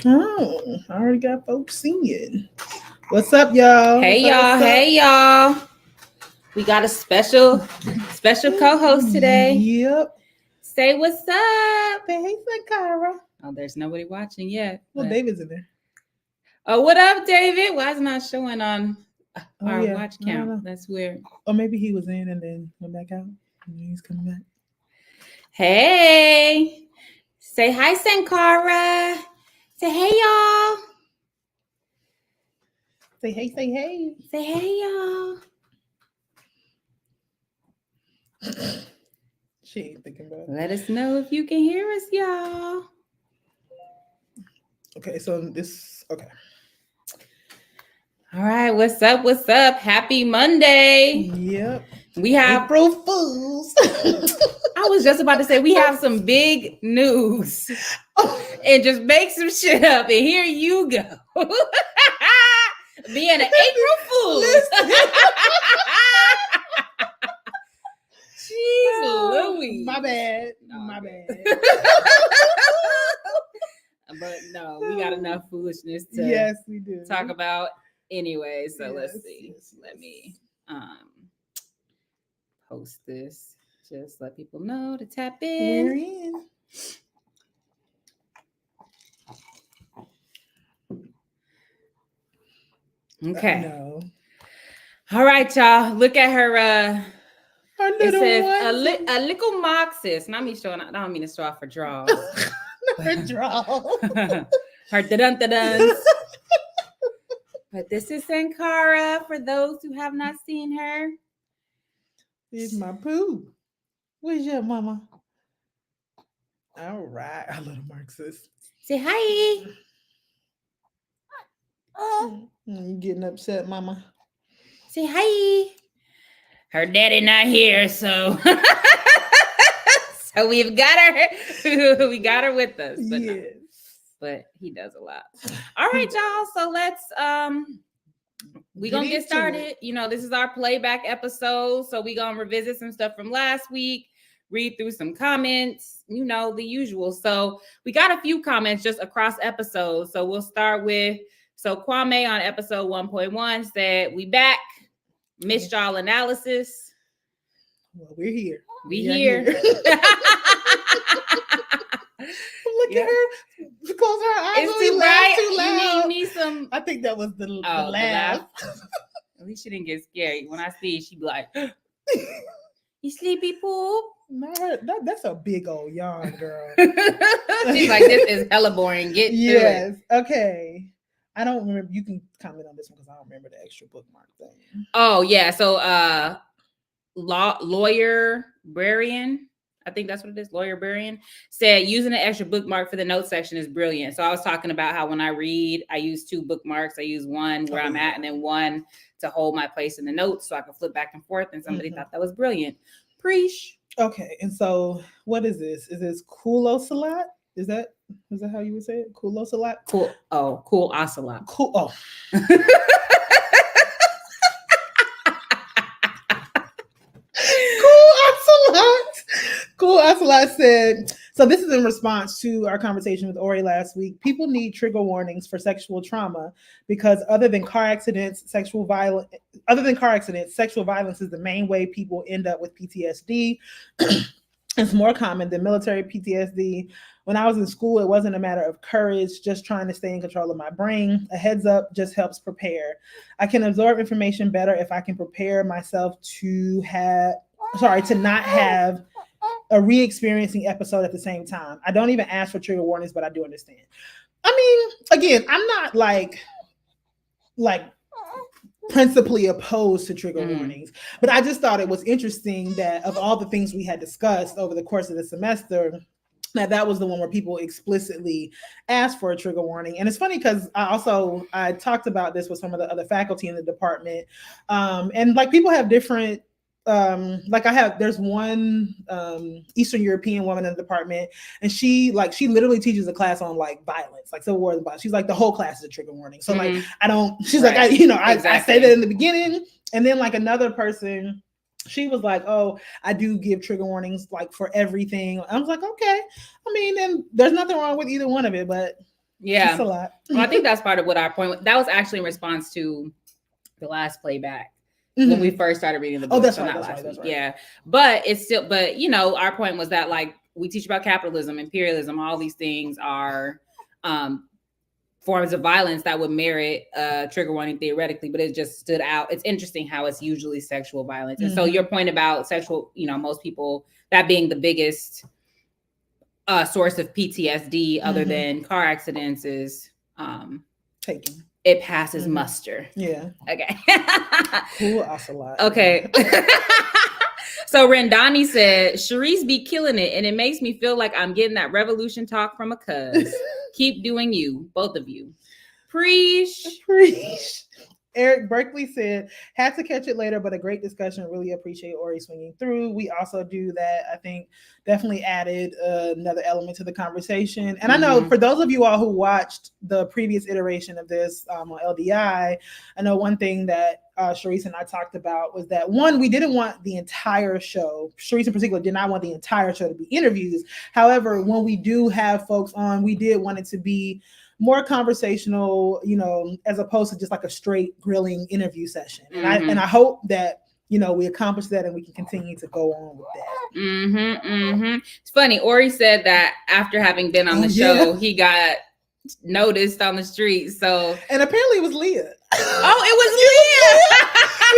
Oh, I already got folks seeing. What's up, y'all? Hey y'all, hey y'all. We got a special co-host today. Yep. Say what's up. Hey, Sakara. Oh, there's nobody watching yet. Well, David's in there. Oh, what up, David? Why is it not showing on our watch I don't know. count? That's weird. Or maybe he was in and then went back out. And he's coming back. Hey. Say hi, Sankara. Say hey, y'all. Say hey, say hey. Say hey, y'all. She ain't thinking about it. Let us know if you can hear us, y'all. Okay, so this, okay. All right, what's up? What's up? Happy Monday. Yep. We have April Fools. I was just about to say we have some big news. And just make some shit up, and here you go. Being an April Fool. Jeez Louise. My bad. No, my bad. But no, we got enough foolishness to yes, we do. talk about anyway. So yes, let's see. Yes. Let me post this. Just let people know to tap in. We're in. Okay. No. All right, y'all. Look at her. It says a a little Marxist. Not me showing. I don't mean to show off her draws. her draw. Her dun-dun-duns. But this is Sankara for those who have not seen her. Here's my poo. Where's your mama? All right, a little Marxist. Say hi. You getting upset, mama? Say hi. Her daddy not here, so so we've got her. We got her with us, but yes. No. But he does a lot. All right, y'all. So let's we're gonna get started. You know, this is our playback episode, so we're gonna revisit some stuff from last week, read through some comments, you know, the usual. So we got a few comments just across episodes. So we'll start with Kwame on episode 1.1 said, "We back. Missed y'all analysis." Well, we're here. We here. Look at her. Close her eyes. It's too bright. Too loud. You need some. I think that was the laugh. At least she didn't get scared. When I see it, she be like, "You sleepy, poop?" No, that's a big old yawn, girl. She's like, "This is hella boring. Get through it." Yes. Okay. I don't remember. You can comment on this one because I don't remember the extra bookmark thing. Oh yeah. So lawyer Brarian, I think that's what it is. Lawyer Brarian said using an extra bookmark for the notes section is brilliant. So I was talking about how when I read, I use two bookmarks. I use one where I'm at and then one to hold my place in the notes so I can flip back and forth. And somebody thought that was brilliant. Preach. Okay. And so what is this? Is this Kulo Salat? Is that how you would say it? Kulo Salat? Cool. Oh, cool ocelot. Cool. Oh. Cool Ocelot said, so this is in response to our conversation with Ori last week. People need trigger warnings for sexual trauma because other than car accidents, sexual violence is the main way people end up with PTSD. It's more common than military PTSD. When I was in school, it wasn't a matter of courage, just trying to stay in control of my brain. A heads up just helps prepare. I can absorb information better if I can prepare myself to not have a re-experiencing episode at the same time. I don't even ask for trigger warnings, but I do understand. I mean, again, I'm not like principally opposed to trigger warnings, but I just thought it was interesting that of all the things we had discussed over the course of the semester, that was the one where people explicitly asked for a trigger warning. And it's funny because I talked about this with some of the other faculty in the department, and like people have different there's one Eastern European woman in the department, and she literally teaches a class on like violence, like civil war and violence. She's like, the whole class is a trigger warning. So like she's right. Like, I say that in the beginning, and then like another person, she was like, oh, I do give trigger warnings like for everything. I was like, okay. I mean, and there's nothing wrong with either one of it, but Yeah. It's a lot. Well, I think that's part of what our point was. That was actually in response to the last Playback. When we first started reading the book. Oh, that's so right. Not That's last right. week. Yeah. But it's still, but you know, our point was that like we teach about capitalism, imperialism, all these things are forms of violence that would merit trigger warning theoretically, but it just stood out. It's interesting how it's usually sexual violence. And so your point about sexual, you know, most people, that being the biggest source of PTSD other than car accidents is taking. It passes muster. Yeah. Okay. Cool. Ocelot. Okay. So Rendani said, Sharice be killing it, and it makes me feel like I'm getting that revolution talk from a cuz. Keep doing you, both of you. Preach. Eric Berkeley said, had to catch it later, but a great discussion. Really appreciate Ori swinging through. We also do that. I think definitely added another element to the conversation. And I know for those of you all who watched the previous iteration of this on LDI, I know one thing that Sharice and I talked about was that, one, we didn't want the entire show, Sharice in particular did not want the entire show to be interviews. However, when we do have folks on, we did want it to be more conversational, you know, as opposed to just like a straight grilling interview session. And I hope that, you know, we accomplish that and we can continue to go on with that. It's funny. Ori said that after having been on the show, he got noticed on the street. So, and apparently it was Leah. Oh, it was Leah!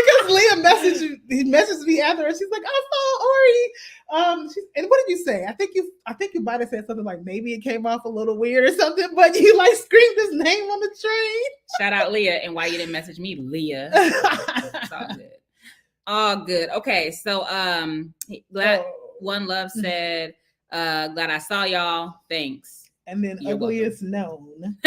Because Leah messaged me after, and she's like, "I saw Ori." And what did you say? I think you might have said something like, maybe it came off a little weird or something, but you like screamed his name on the train. Shout out Leah, and why you didn't message me, Leah? It's all good. All good. Okay, so One Love said, "Glad I saw y'all. Thanks." And then Ugliest Known.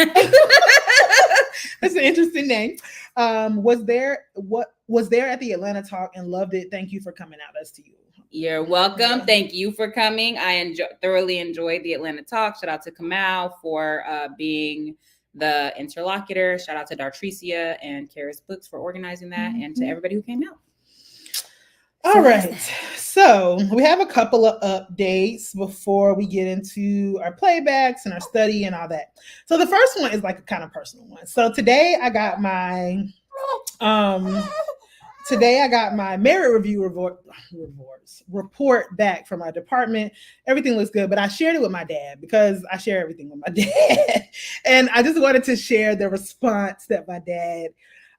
That's an interesting name. Was there at the Atlanta talk and loved it. Thank you for coming out. That's to you. You're welcome. Thank you for coming. I thoroughly enjoyed the Atlanta talk. Shout out to Kamal for being the interlocutor. Shout out to Dartricia and Karis Books for organizing that, and to everybody who came out. All right. So we have a couple of updates before we get into our playbacks and our study and all that. So the first one is like a kind of personal one. So today I got my merit review report back from my department. Everything looks good, but I shared it with my dad because I share everything with my dad. And I just wanted to share the response that my dad,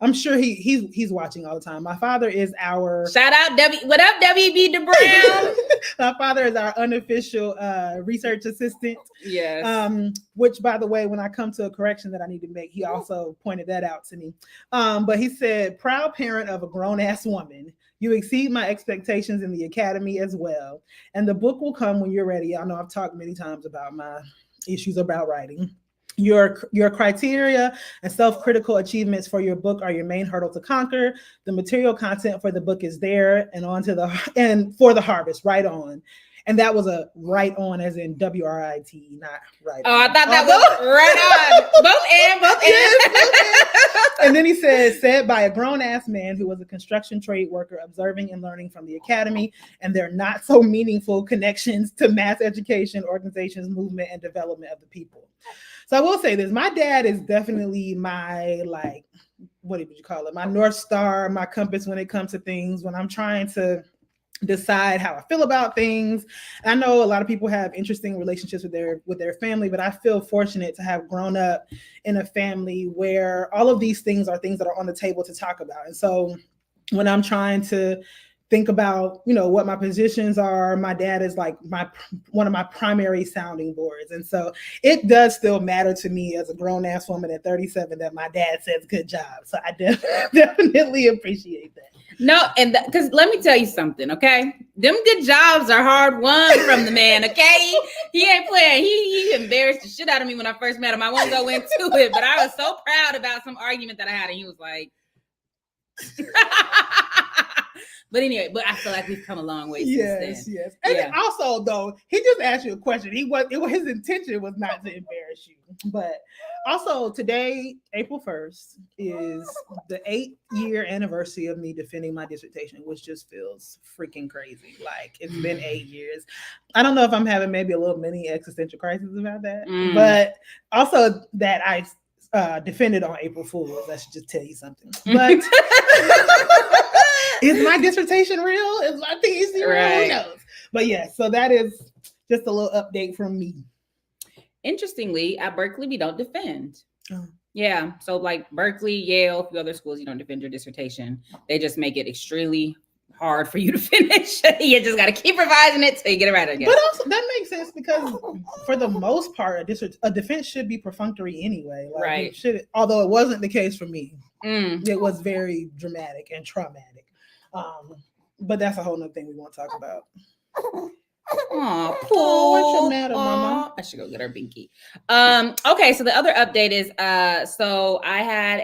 I'm sure he's watching all the time. My father is our shout out what up, WB DeBrown? My father is our unofficial research assistant. Yes. Which, by the way, when I come to a correction that I need to make, he also pointed that out to me. But he said, proud parent of a grown-ass woman. You exceed my expectations in the academy as well. And the book will come when you're ready. I know I've talked many times about my issues about writing. Your criteria and self-critical achievements for your book are your main hurdle to conquer. The material content for the book is there and for the harvest, right on. And that was a right on as in W-R-I-T, not right on. I thought that was right on. Both and. And then he said by a grown-ass man who was a construction trade worker observing and learning from the academy and their not so meaningful connections to mass education, organizations, movement, and development of the people. So I will say this, my dad is definitely my, like, what would you call it? My North Star, my compass when it comes to things, when I'm trying to decide how I feel about things. I know a lot of people have interesting relationships with their family, but I feel fortunate to have grown up in a family where all of these things are things that are on the table to talk about. And so when I'm trying to think about, you know, what my positions are, my dad is like one of my primary sounding boards. And so it does still matter to me as a grown-ass woman at 37 that my dad says good job. So I definitely appreciate that. No, and because let me tell you something, okay? Them good jobs are hard won from the man, okay? He ain't playing. He embarrassed the shit out of me when I first met him. I won't go into it, but I was so proud about some argument that I had, and he was like... But anyway, but I feel like we've come a long way since then. And also, though, he just asked you a question. His intention was not to embarrass you. But also today, April 1st, is the 8-year anniversary of me defending my dissertation, which just feels freaking crazy. Like it's been 8 years. I don't know if I'm having maybe a little mini existential crisis about that, but also that I defended on April Fools. That should just tell you something. But is my dissertation real? Is my thesis real? Who knows? But yeah, so that is just a little update from me. Interestingly, at Berkeley, we don't defend. Oh. Yeah. So like Berkeley, Yale, a few other schools, you don't defend your dissertation. They just make it extremely hard for you to finish. You just got to keep revising it till you get it right again. But also that makes sense because for the most part, a defense should be perfunctory anyway. Like right. It should, although it wasn't the case for me. It was very dramatic and traumatic. But that's a whole nother thing we won't talk about. Aw, Paul. What's your matter, mama? I should go get her binky. Okay, so the other update is so I had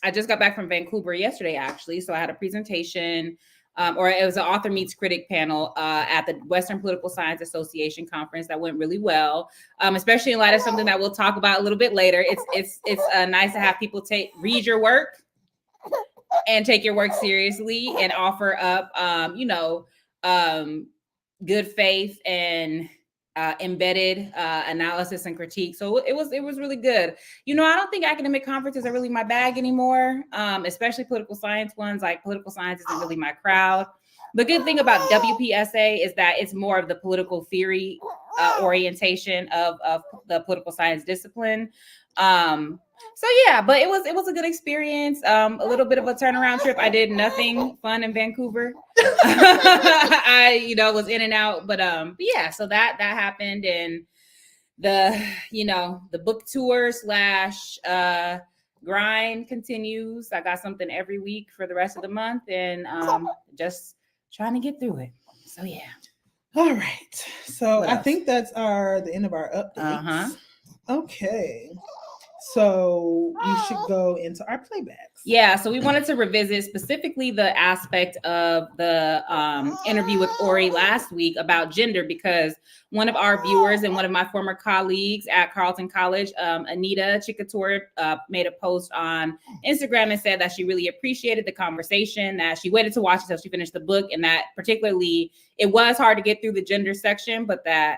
I just got back from Vancouver yesterday, actually. So I had a presentation, or it was an author meets critic panel at the Western Political Science Association conference that went really well, especially in light of something that we'll talk about a little bit later. It's nice to have people read your work and take your work seriously and offer up, good faith and embedded analysis and critique. So it was really good. I don't think academic conferences are really my bag anymore, especially political science ones. Like political science isn't really my crowd. The good thing about WPSA is that it's more of the political theory orientation of the political science discipline. So yeah, but it was a good experience. A little bit of a turnaround trip. I did nothing fun in Vancouver. I was in and out, but yeah, so that happened, and the book tour / grind continues. I got something every week for the rest of the month, and just trying to get through it. So yeah. All right. So I think that's the end of our updates. Okay. So we should go into our playbacks. Yeah, so we wanted to revisit specifically the aspect of the interview with Ori last week about gender, because one of our viewers and one of my former colleagues at Carleton College, Anita Chikator, made a post on Instagram and said that she really appreciated the conversation, that she waited to watch it until she finished the book, and that particularly it was hard to get through the gender section, but that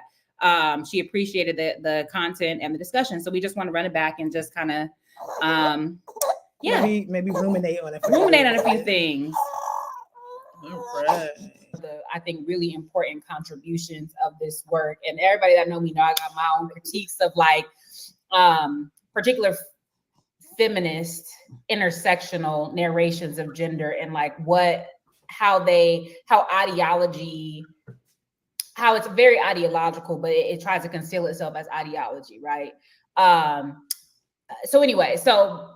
she appreciated the content and the discussion. So we just want to run it back and just kind of maybe ruminate on a few things. All right. I think really important contributions of this work, and everybody that know me know I got my own critiques of like particular feminist intersectional narrations of gender, and like how it's very ideological, but it tries to conceal itself as ideology, right? So anyway, so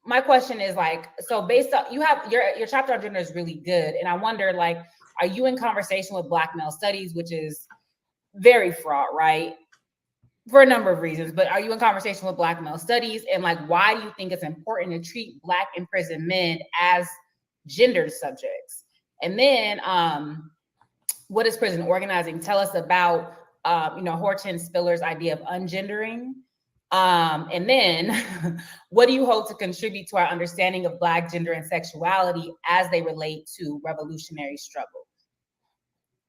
my question is like, so based on, you have your chapter on gender is really good, and I wonder, like, are you in conversation with Black male studies, which is very fraught, right? For a number of reasons, but are you in conversation with Black male studies, and like, why do you think it's important to treat Black imprisoned men as gendered subjects? And then, what does prison organizing tell us about, Hortense Spiller's idea of ungendering? And then what do you hope to contribute to our understanding of Black gender and sexuality as they relate to revolutionary struggle?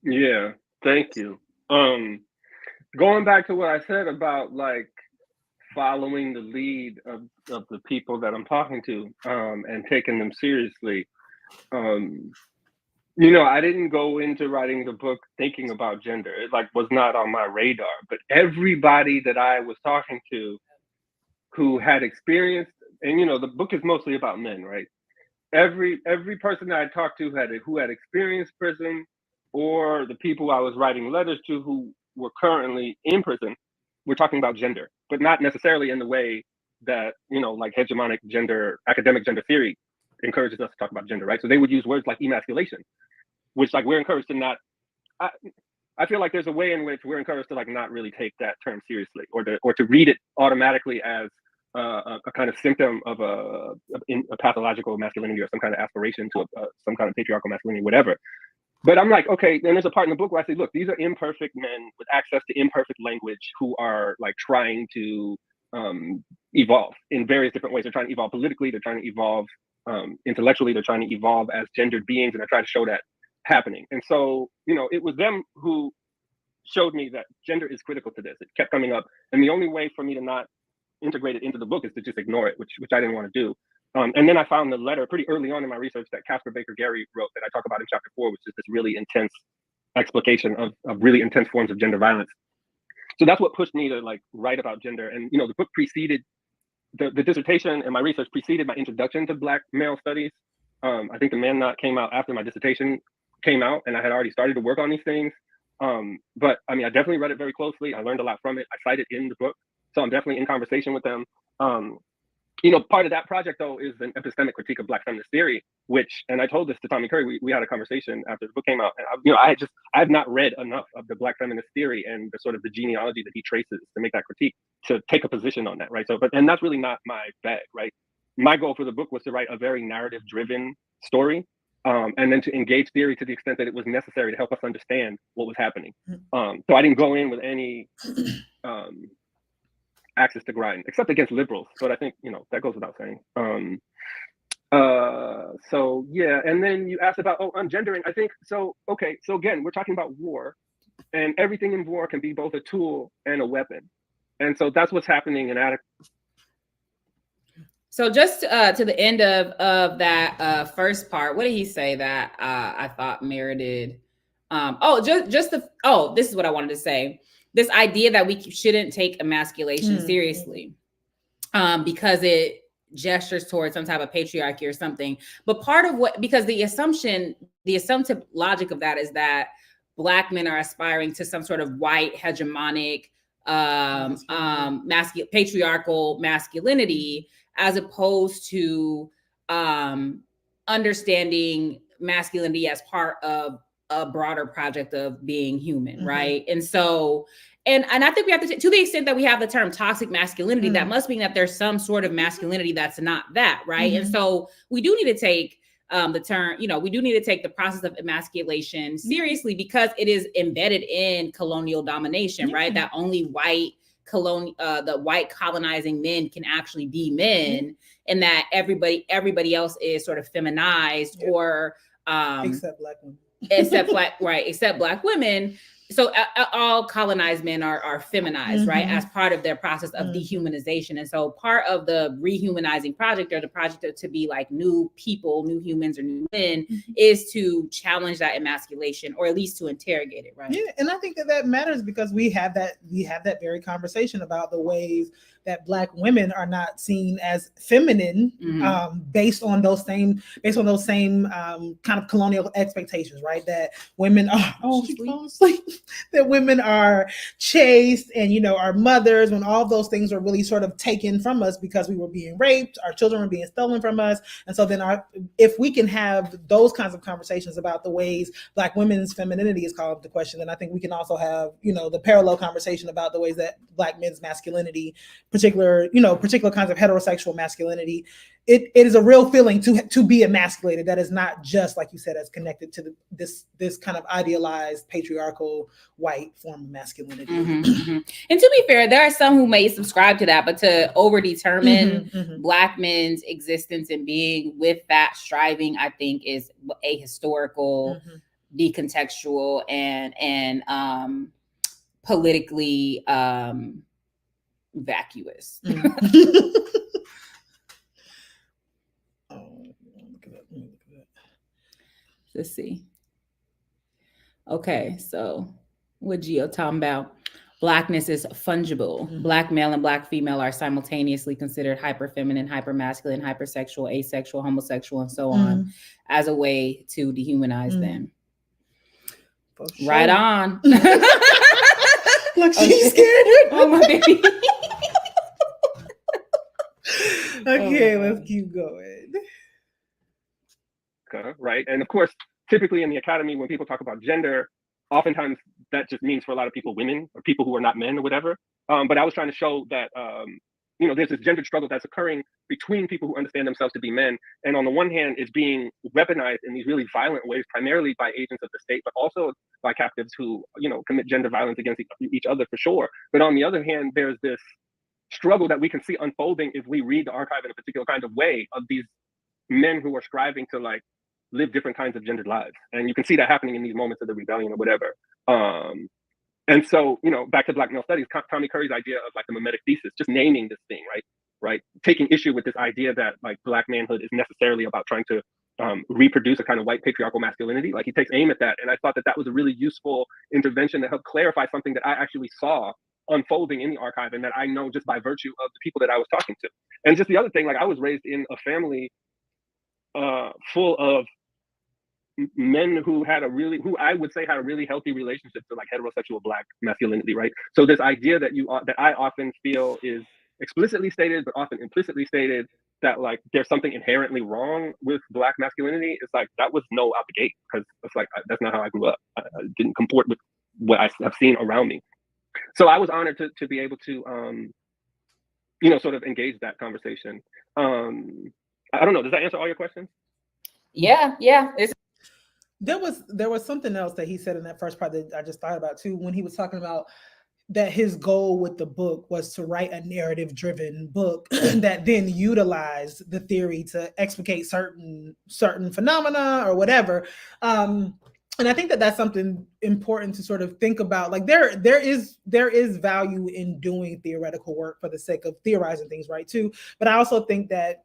Yeah, thank you. Going back to what I said about like following the lead of the people that I'm talking to, and taking them seriously. I didn't go into writing the book thinking about gender. It like was not on my radar, but everybody that I was talking to who had experienced, and the book is mostly about men, right? Every person that I talked to who had experienced prison, or the people I was writing letters to who were currently in prison, we're talking about gender, but not necessarily in the way that, like hegemonic gender, academic gender theory encourages us to talk about gender, right? So they would use words like emasculation, which like we're encouraged to not, I feel like there's a way in which we're encouraged to like not really take that term seriously, or to read it automatically as a kind of symptom of a pathological masculinity, or some kind of aspiration to some kind of patriarchal masculinity, whatever. But I'm like, okay, then there's a part in the book where I say, look, these are imperfect men with access to imperfect language who are like trying to evolve in various different ways. They're trying to evolve politically, they're trying to evolve intellectually, they're trying to evolve as gendered beings, and I try to show that happening. And so, it was them who showed me that gender is critical to this. It kept coming up. And the only way for me to not integrate it into the book is to just ignore it, which I didn't want to do. And then I found the letter pretty early on in my research that Casper Baker Gary wrote that I talk about in chapter 4, which is this really intense explication of really intense forms of gender violence. So that's what pushed me to like write about gender. And, the book preceded the dissertation, and my research preceded my introduction to Black male studies. I think the Man Not came out after my dissertation came out, and I had already started to work on these things. But I mean, I definitely read it very closely. I learned a lot from it. I cite it in the book. So I'm definitely in conversation with them. Part of that project, though, is an epistemic critique of Black feminist theory, and I told this to Tommy Curry. We had a conversation after the book came out. And I've not read enough of the Black feminist theory and the sort of the genealogy that he traces to make that critique, to take a position on that, right? So, and that's really not my bag, right? My goal for the book was to write a very narrative-driven story, and then to engage theory to the extent that it was necessary to help us understand what was happening. So I didn't go in with any access to grind, except against liberals. But I think, that goes without saying. So yeah, and then you asked about, ungendering. I think, so again, we're talking about war, and everything in war can be both a tool and a weapon. And so that's what's happening in Attica. So just to the end of that first part, what did he say that I thought merited? This is what I wanted to say. This idea that we shouldn't take emasculation seriously because it gestures towards some type of patriarchy or something. But part of because the assumptive logic of that is that Black men are aspiring to some sort of white hegemonic patriarchal masculinity, as opposed to understanding masculinity as part of a broader project of being human, right? And so, and I think we have to the extent that we have the term toxic masculinity, that must mean that there's some sort of masculinity that's not that, right? And so we do need to take the term, we do need to take the process of emasculation seriously, because it is embedded in colonial domination, right? That only the white colonizing men can actually be men, and that everybody else is sort of feminized, or except Black women. except Black women. So all colonized men are feminized, right, as part of their process of dehumanization. And so part of the rehumanizing project, or the project to be like new people, new humans, or new men, is to challenge that emasculation, or at least to interrogate it, right? Yeah, and I think that matters, because we have that very conversation about the ways that Black women are not seen as feminine, based on those same kind of colonial expectations, right? That women are that women are chaste, and are mothers, when all those things are really sort of taken from us because we were being raped, our children were being stolen from us. And so then if we can have those kinds of conversations about the ways Black women's femininity is called into question, then I think we can also have the parallel conversation about the ways that Black men's masculinity, particular kinds of heterosexual masculinity, it is a real feeling to be emasculated, that is not just, like you said, as connected to this kind of idealized patriarchal white form of masculinity. And to be fair, there are some who may subscribe to that, but to overdetermine Black men's existence and being with that striving, I think, is ahistorical, decontextual, and politically vacuous. Let's see. Okay, so what Gio talking about? Blackness is fungible. Black male and Black female are simultaneously considered hyperfeminine, hypermasculine, hypersexual, asexual, homosexual, and so on, as a way to dehumanize them. Sure. Right on. Look, she's scared. Oh, my baby. Okay, let's keep going. Right. And of course, typically in the academy, when people talk about gender, oftentimes that just means, for a lot of people, women, or people who are not men, or whatever. But I was trying to show that there's this gendered struggle that's occurring between people who understand themselves to be men. And on the one hand, it's being weaponized in these really violent ways, primarily by agents of the state, but also by captives who, commit gender violence against each other for sure. But on the other hand, there's this struggle that we can see unfolding if we read the archive in a particular kind of way of these men who are striving to like live different kinds of gendered lives. And you can see that happening in these moments of the rebellion or whatever. And so, back to Black male studies, Tommy Curry's idea of like the mimetic thesis, just naming this thing, right? Taking issue with this idea that like Black manhood is necessarily about trying to reproduce a kind of white patriarchal masculinity. Like he takes aim at that. And I thought that was a really useful intervention to help clarify something that I actually saw unfolding in the archive and that I know just by virtue of the people that I was talking to. And just the other thing, like I was raised in a family full of men who I would say had a really healthy relationship to like heterosexual Black masculinity, right? So this idea that I often feel is explicitly stated, but often implicitly stated, that like there's something inherently wrong with Black masculinity. It's like that was no out the gate, because it's like that's not how I grew up. I didn't comport with what I have seen around me. So I was honored to be able to sort of engage that conversation. I don't know. Does that answer all your questions? Yeah. There was something else that he said in that first part that I just thought about too, when he was talking about that his goal with the book was to write a narrative-driven book that then utilized the theory to explicate certain phenomena or whatever. And I think that that's something important to sort of think about. Like there is value in doing theoretical work for the sake of theorizing things, right? Too. But I also think that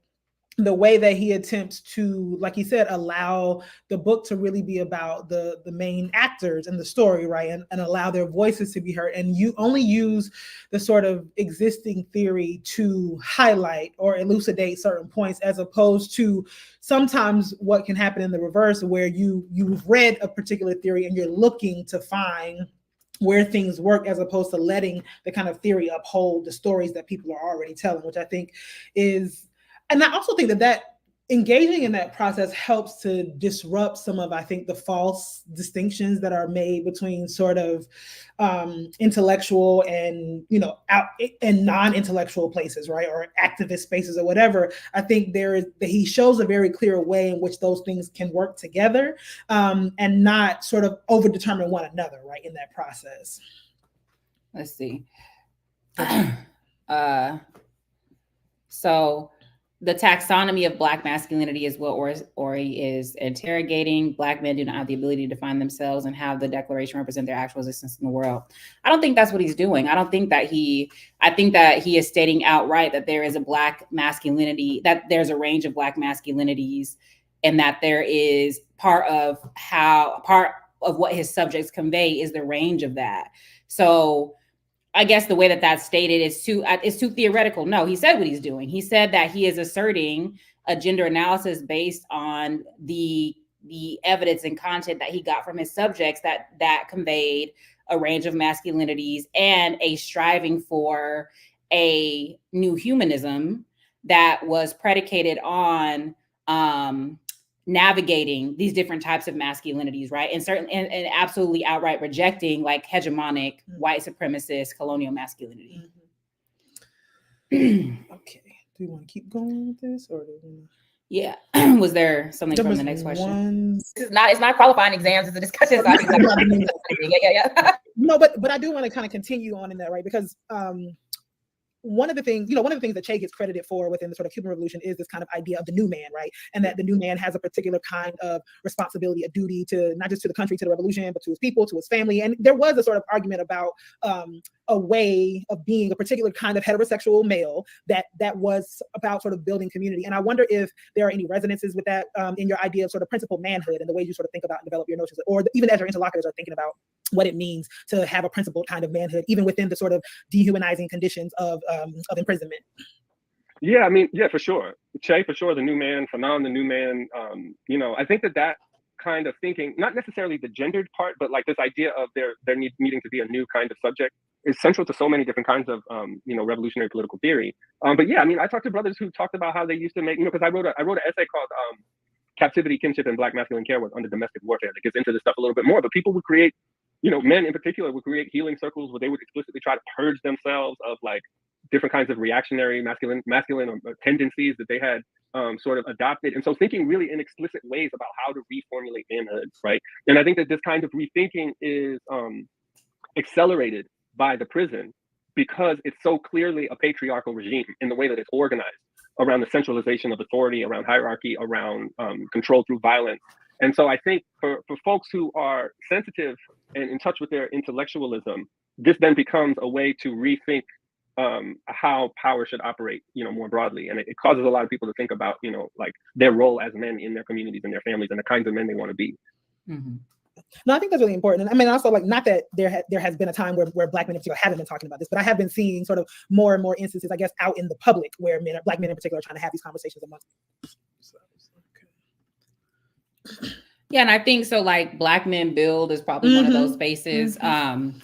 the way that he attempts to, like he said, allow the book to really be about the main actors in the story, right? And allow their voices to be heard. And you only use the sort of existing theory to highlight or elucidate certain points, as opposed to sometimes what can happen in the reverse, where you've read a particular theory and you're looking to find where things work, as opposed to letting the kind of theory uphold the stories that people are already telling, which I think is... And I also think that engaging in that process helps to disrupt some of, I think, the false distinctions that are made between sort of intellectual and, out and non-intellectual places, right? Or activist spaces or whatever. I think he shows a very clear way in which those things can work together and not sort of overdetermine one another, right? In that process. Let's see. So the taxonomy of Black masculinity is what Ori is interrogating. Black men do not have the ability to define themselves and have the declaration represent their actual existence in the world. I don't think that's what he's doing. I think that he is stating outright that there is a Black masculinity, that there's a range of Black masculinities, and that there is part of what his subjects convey is the range of that. So I guess the way that that's stated is too theoretical. No, he said what he's doing. He said that he is asserting a gender analysis based on the evidence and content that he got from his subjects that conveyed a range of masculinities and a striving for a new humanism that was predicated on navigating these different types of masculinities, right? And absolutely outright rejecting like hegemonic white supremacist colonial masculinity. Okay. Do you want to keep going with this, or do we... Yeah. Was there something from the next question? It's not qualifying exams, it's a discussion. Yeah. No, but I do want to kind of continue on in that, right? Because one of the things that Che gets credited for within the sort of Cuban Revolution is this kind of idea of the new man, right? And that the new man has a particular kind of responsibility, a duty to not just to the country, to the revolution, but to his people, to his family. And there was a sort of argument about a way of being a particular kind of heterosexual male that was about sort of building community. And I wonder if there are any resonances with that in your idea of sort of principled manhood and the way you sort of think about and develop your notions, or even as your interlocutors are thinking about what it means to have a principled kind of manhood, even within the sort of dehumanizing conditions of imprisonment. Yeah, I mean, yeah, for sure. Che, for sure, the new man, Fanon, the new man. I think that kind of thinking, not necessarily the gendered part, but like this idea of there needing to be a new kind of subject is central to so many different kinds of revolutionary political theory. But yeah, I mean, I talked to brothers who talked about how they used to make, because I wrote an essay called Captivity, Kinship, and Black Masculine Care under Domestic Warfare that gets into this stuff a little bit more. But people would create, men in particular would create healing circles where they would explicitly try to purge themselves of like different kinds of reactionary masculine tendencies that they had sort of adopted. And so thinking really in explicit ways about how to reformulate manhood, right? And I think that this kind of rethinking is accelerated by the prison because it's so clearly a patriarchal regime in the way that it's organized around the centralization of authority, around hierarchy, around control through violence. And so I think for folks who are sensitive and in touch with their intellectualism, this then becomes a way to rethink how power should operate, more broadly. And it causes a lot of people to think about, like their role as men in their communities and their families and the kinds of men they want to be. Mm-hmm. No, I think that's really important. I mean, also, like, not that there has been a time where Black men in particular haven't been talking about this, but I have been seeing sort of more and more instances, I guess, out in the public where Black men in particular are trying to have these conversations amongst. Yeah, and I think so. Like, Black Men Build is probably one of those spaces. Mm-hmm.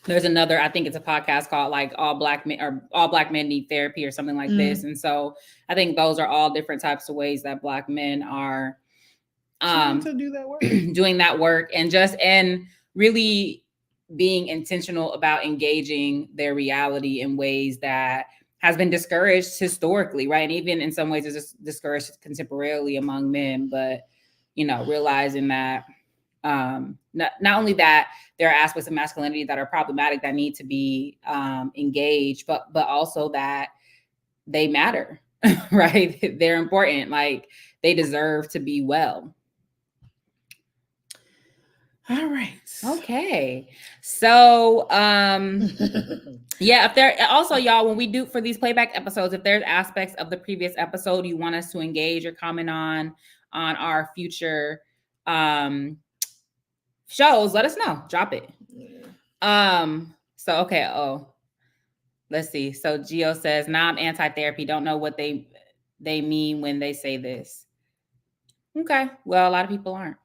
There's another, I think it's a podcast called like All Black Men Need Therapy or something like this. And so I think those are all different types of ways that Black men are to do that work. doing that work and really being intentional about engaging their reality in ways that has been discouraged historically, right? And even in some ways it's just discouraged contemporarily among men, but realizing that not only that there are aspects of masculinity that are problematic that need to be engaged, but also that they matter, right? They're important, like they deserve to be well. All right. Okay. So, yeah, if there also, y'all, when we do for these playback episodes, if there's aspects of the previous episode you want us to engage or comment on our future shows, let us know. Drop it. So, okay. Oh, let's see. So Gio says, nah, I'm anti-therapy. Don't know what they mean when they say this. Okay. Well, a lot of people aren't.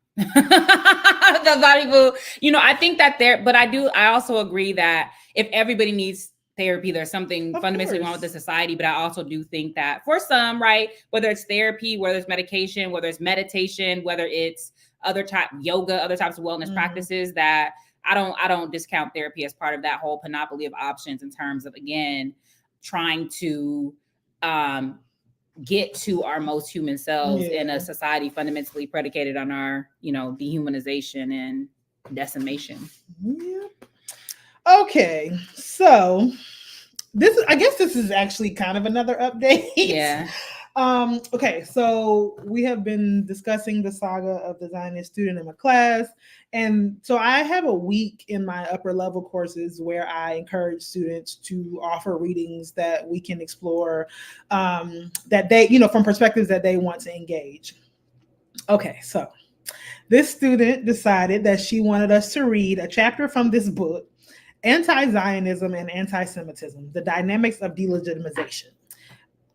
A lot of people, I think that but I also agree that if everybody needs therapy, there's something fundamentally wrong with the society. But I also do think that for some, right, whether it's therapy, whether it's medication, whether it's meditation, whether it's other yoga, other types of wellness practices, that I don't discount therapy as part of that whole panoply of options in terms of, again, trying to get to our most human selves in a society fundamentally predicated on our, dehumanization and decimation. Yeah. Okay, so I guess this is actually kind of another update. Yeah. Okay, so we have been discussing the saga of the Zionist student in my class. And so I have a week in my upper level courses where I encourage students to offer readings that we can explore, that they, from perspectives that they want to engage. Okay, so this student decided that she wanted us to read a chapter from this book, Anti-Zionism and Anti-Semitism, The Dynamics of Delegitimization.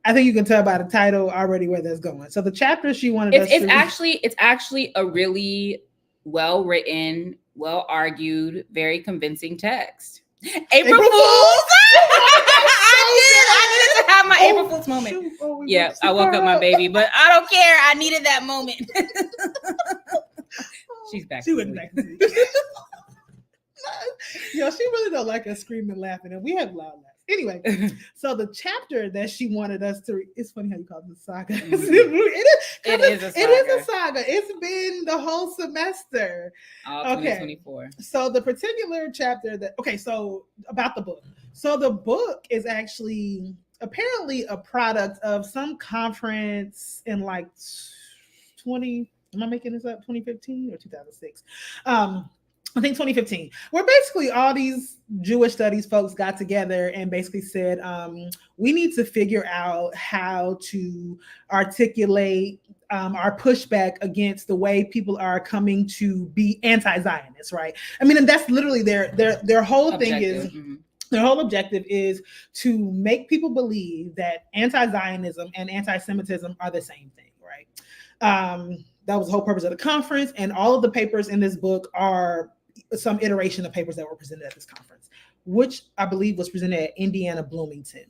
I think you can tell by the title already where that's going. So the chapter she wanted us to read. It's actually a really well-written, well-argued, very convincing text. April Fools! I needed to have my April Fools moment. Yeah, I woke up my baby, but I don't care. I needed that moment. She's back. She went back to sleep. Yo, she really don't like us screaming, laughing, and we have loud laughs. Anyway, so the chapter that she wanted us to read, it's funny how you call it a saga. Mm-hmm. It is a saga. It's been the whole semester. All 2024. Okay. So the particular chapter so about the book. So the book is actually apparently a product of some conference in like 2015 or 2006? I think 2015, where basically all these Jewish studies folks got together and basically said, we need to figure out how to articulate our pushback against the way people are coming to be anti-Zionist, right? I mean, and that's literally their whole thing is, their whole objective is to make people believe that anti-Zionism and anti-Semitism are the same thing, right? That was the whole purpose of the conference, and all of the papers in this book are some iteration of papers that were presented at this conference, which I believe was presented at Indiana Bloomington.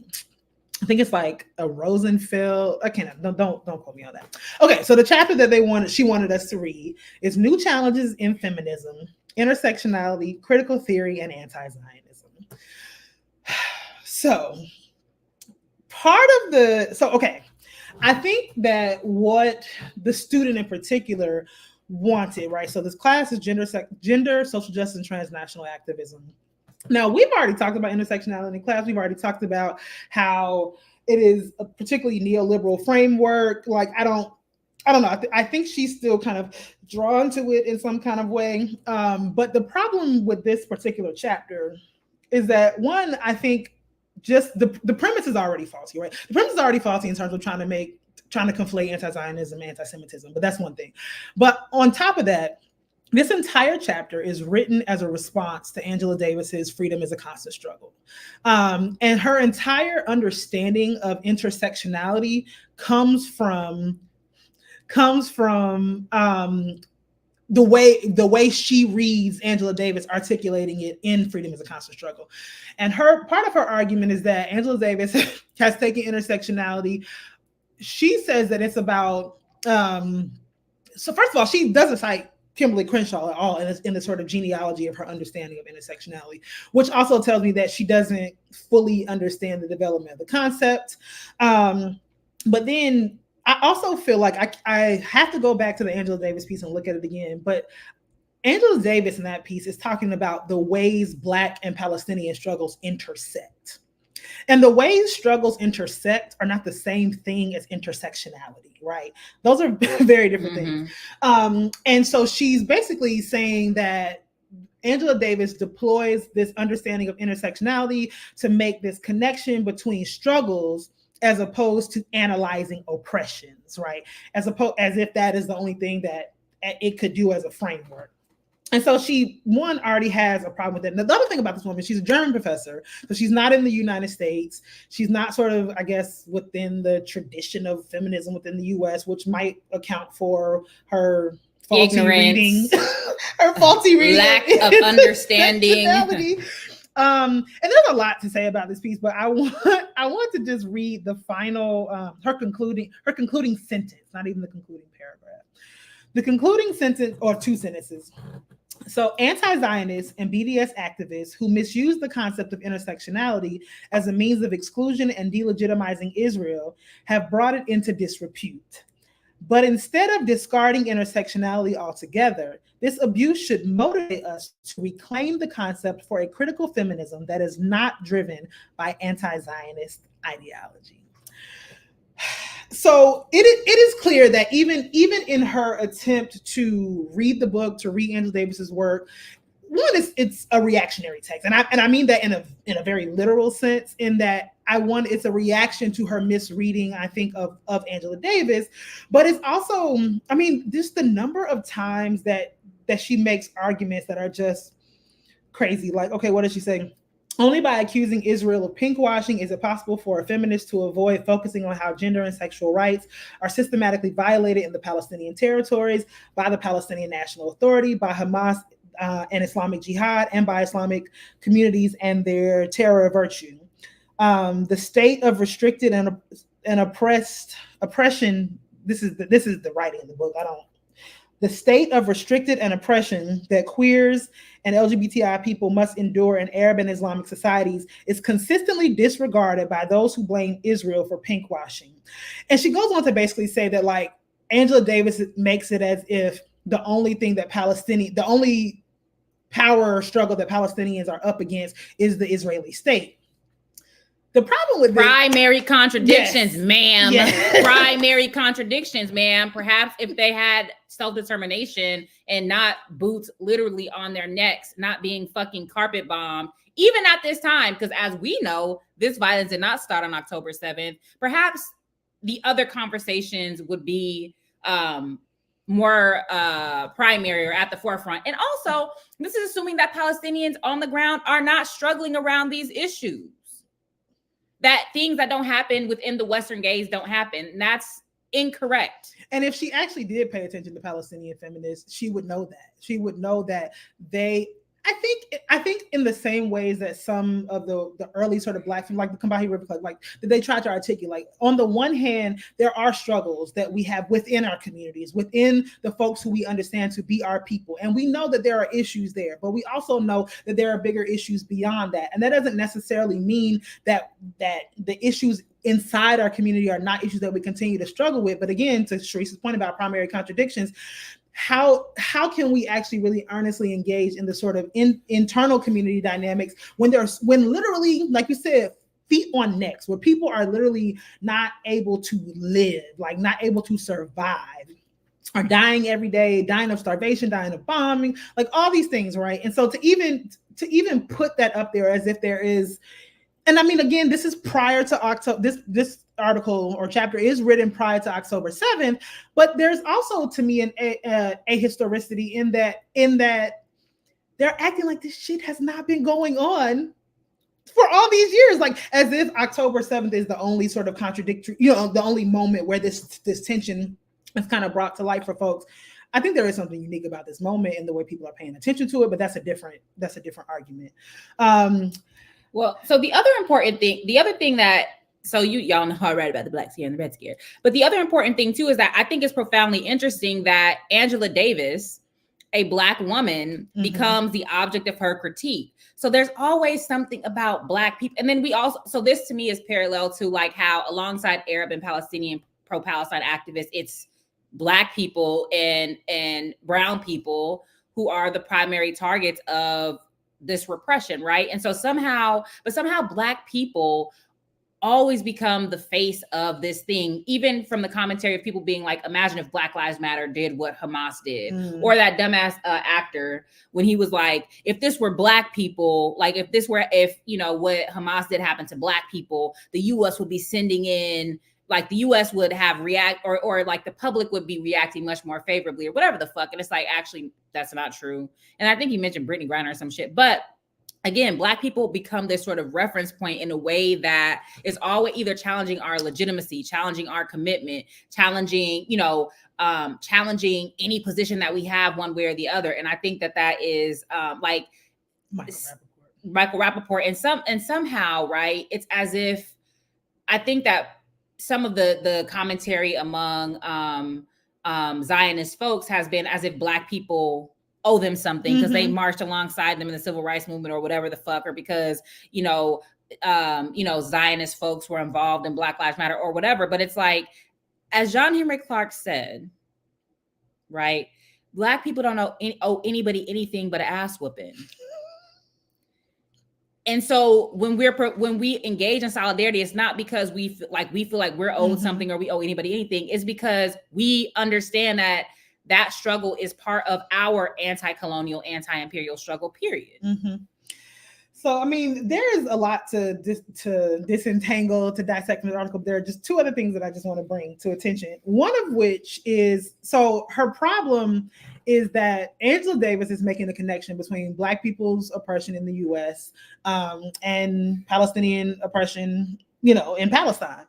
I think it's like a Rosenfeld. I can't. Don't quote me on that. Okay, so the chapter that she wanted us to read is New Challenges in Feminism, Intersectionality, Critical Theory, and Anti-Zionism. So I think that what the student in particular wanted, right? So this class is gender, social justice, and transnational activism. Now, we've already talked about intersectionality in class. We've already talked about how it is a particularly neoliberal framework. Like, I don't know. I think she's still kind of drawn to it in some kind of way. But the problem with this particular chapter is that, one, I think just the premise is already faulty, right? The premise is already faulty in terms of trying to conflate anti-Zionism and anti-Semitism, but that's one thing. But on top of that, this entire chapter is written as a response to Angela Davis's Freedom is a Constant Struggle. And her entire understanding of intersectionality comes from the way she reads Angela Davis articulating it in Freedom is a Constant Struggle. And part of her argument is that Angela Davis has taken intersectionality. She says that it's about, so first of all, she doesn't cite Kimberly Crenshaw at all in the sort of genealogy of her understanding of intersectionality, which also tells me that she doesn't fully understand the development of the concept. But then I also feel like I have to go back to the Angela Davis piece and look at it again. But Angela Davis in that piece is talking about the ways Black and Palestinian struggles intersect. And the ways struggles intersect are not the same thing as intersectionality, right? Those are very different things. And so she's basically saying that Angela Davis deploys this understanding of intersectionality to make this connection between struggles as opposed to analyzing oppressions, right? As if that is the only thing that it could do as a framework. And so she, one, already has a problem with it. And the other thing about this woman, she's a German professor, so she's not in the United States. She's not sort of, I guess, within the tradition of feminism within the US, which might account for her faulty reading, her faulty reading, lack of understanding. And there's a lot to say about this piece, but I want to just read the final, her concluding sentence, not even the concluding paragraph. The concluding sentence, or two sentences. So anti-Zionists and BDS activists who misuse the concept of intersectionality as a means of exclusion and delegitimizing Israel have brought it into disrepute. But instead of discarding intersectionality altogether, this abuse should motivate us to reclaim the concept for a critical feminism that is not driven by anti-Zionist ideology. So it is clear that even in her attempt to read the book, to read Angela Davis's work, one, it's a reactionary text, and I mean that in a very literal sense. In that it's a reaction to her misreading, I think, of Angela Davis, but it's also, I mean, just the number of times that she makes arguments that are just crazy. Like, okay, what is she saying? Only by accusing Israel of pinkwashing is it possible for a feminist to avoid focusing on how gender and sexual rights are systematically violated in the Palestinian territories by the Palestinian National Authority, by Hamas and Islamic Jihad, and by Islamic communities and their terror virtue. The state of restricted and oppression. This is the writing in the book. The state of restricted and oppression that queers and LGBTI people must endure in Arab and Islamic societies is consistently disregarded by those who blame Israel for pinkwashing. And she goes on to basically say that, like, Angela Davis makes it as if the only power struggle that Palestinians are up against is the Israeli state. The problem with primary contradictions, yes. ma'am. Yes. Primary contradictions, ma'am. Perhaps if they had self-determination and not boots literally on their necks, not being fucking carpet bombed, even at this time, because as we know, this violence did not start on October 7th. Perhaps the other conversations would be more primary or at the forefront. And also, this is assuming that Palestinians on the ground are not struggling around these issues. That things that don't happen within the Western gaze don't happen. And that's incorrect. And if she actually did pay attention to Palestinian feminists, she would know that. She would know that I think in the same ways that some of the early sort of Black, like the Combahee River Club, like they try to articulate, like, on the one hand, there are struggles that we have within our communities, within the folks who we understand to be our people. And we know that there are issues there, but we also know that there are bigger issues beyond that. And that doesn't necessarily mean that the issues inside our community are not issues that we continue to struggle with. But again, to Sharice's point about primary contradictions, how can we actually really earnestly engage in the sort of internal community dynamics when literally, like you said, feet on necks, where people are literally not able to live, like not able to survive, are dying every day, dying of starvation, dying of bombing, like all these things, right? And so to even put that up there as if there is, and I mean, again, this is prior to October, this article or chapter is written prior to October 7th, but there's also, to me, a historicity in that they're acting like this shit has not been going on for all these years, like as if October 7th is the only sort of contradictory, the only moment where this tension is kind of brought to light for folks. I think there is something unique about this moment and the way people are paying attention to it, but that's a different argument. Well, so the other thing that, so y'all know how I read about the black scare and the red scare, but the other important thing too is that I think it's profoundly interesting that Angela Davis, a black woman, becomes the object of her critique. So there's always something about black people. And then so this to me is parallel to like how alongside Arab and Palestinian pro-Palestine activists, it's black people and brown people who are the primary targets of this repression, right? And so somehow black people always become the face of this thing, even from the commentary of people being like, imagine if Black Lives Matter did what Hamas did, or that dumbass actor when he was like, if this were black people, like if what Hamas did happen to black people, the US would be sending in, like the US would have or like the public would be reacting much more favorably or whatever the fuck. And it's like, actually, that's not true. And I think he mentioned Brittany Griner or some shit, but again, black people become this sort of reference point in a way that is always either challenging our legitimacy, challenging our commitment, challenging challenging any position that we have one way or the other. And I think that is like Michael Rappaport and somehow, right, it's as if I think that some of the commentary among Zionist folks has been as if black people owe them something because they marched alongside them in the civil rights movement or whatever the fuck, or because Zionist folks were involved in Black Lives Matter or whatever. But it's like, as John Henry Clarke said, right, black people don't owe anybody anything but an ass whooping. And so when we engage in solidarity, it's not because we feel like we're owed something or we owe anybody anything. It's because we understand that struggle is part of our anti-colonial, anti-imperial struggle, period. So, I mean, there is a lot to disentangle, to dissect from the article. There are just two other things that I just want to bring to attention. One of which is, so her problem is that Angela Davis is making the connection between Black people's oppression in the U.S. And Palestinian oppression, in Palestine.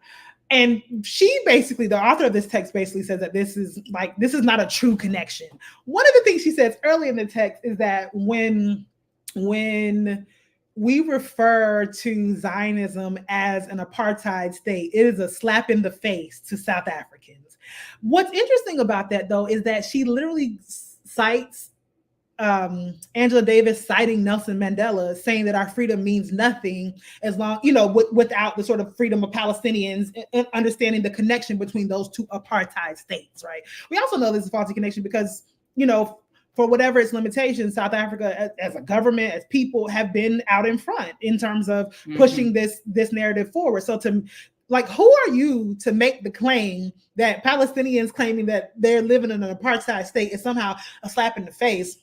And she basically, the author of this text basically says that this is not a true connection. One of the things she says early in the text is that when we refer to Zionism as an apartheid state, it is a slap in the face to South Africans. What's interesting about that, though, is that she literally cites Angela Davis citing Nelson Mandela, saying that our freedom means nothing as long, without the sort of freedom of Palestinians and understanding the connection between those two apartheid states, right? We also know this is a faulty connection because, for whatever its limitations, South Africa as a government, as people, have been out in front in terms of pushing this narrative forward. So who are you to make the claim that Palestinians claiming that they're living in an apartheid state is somehow a slap in the face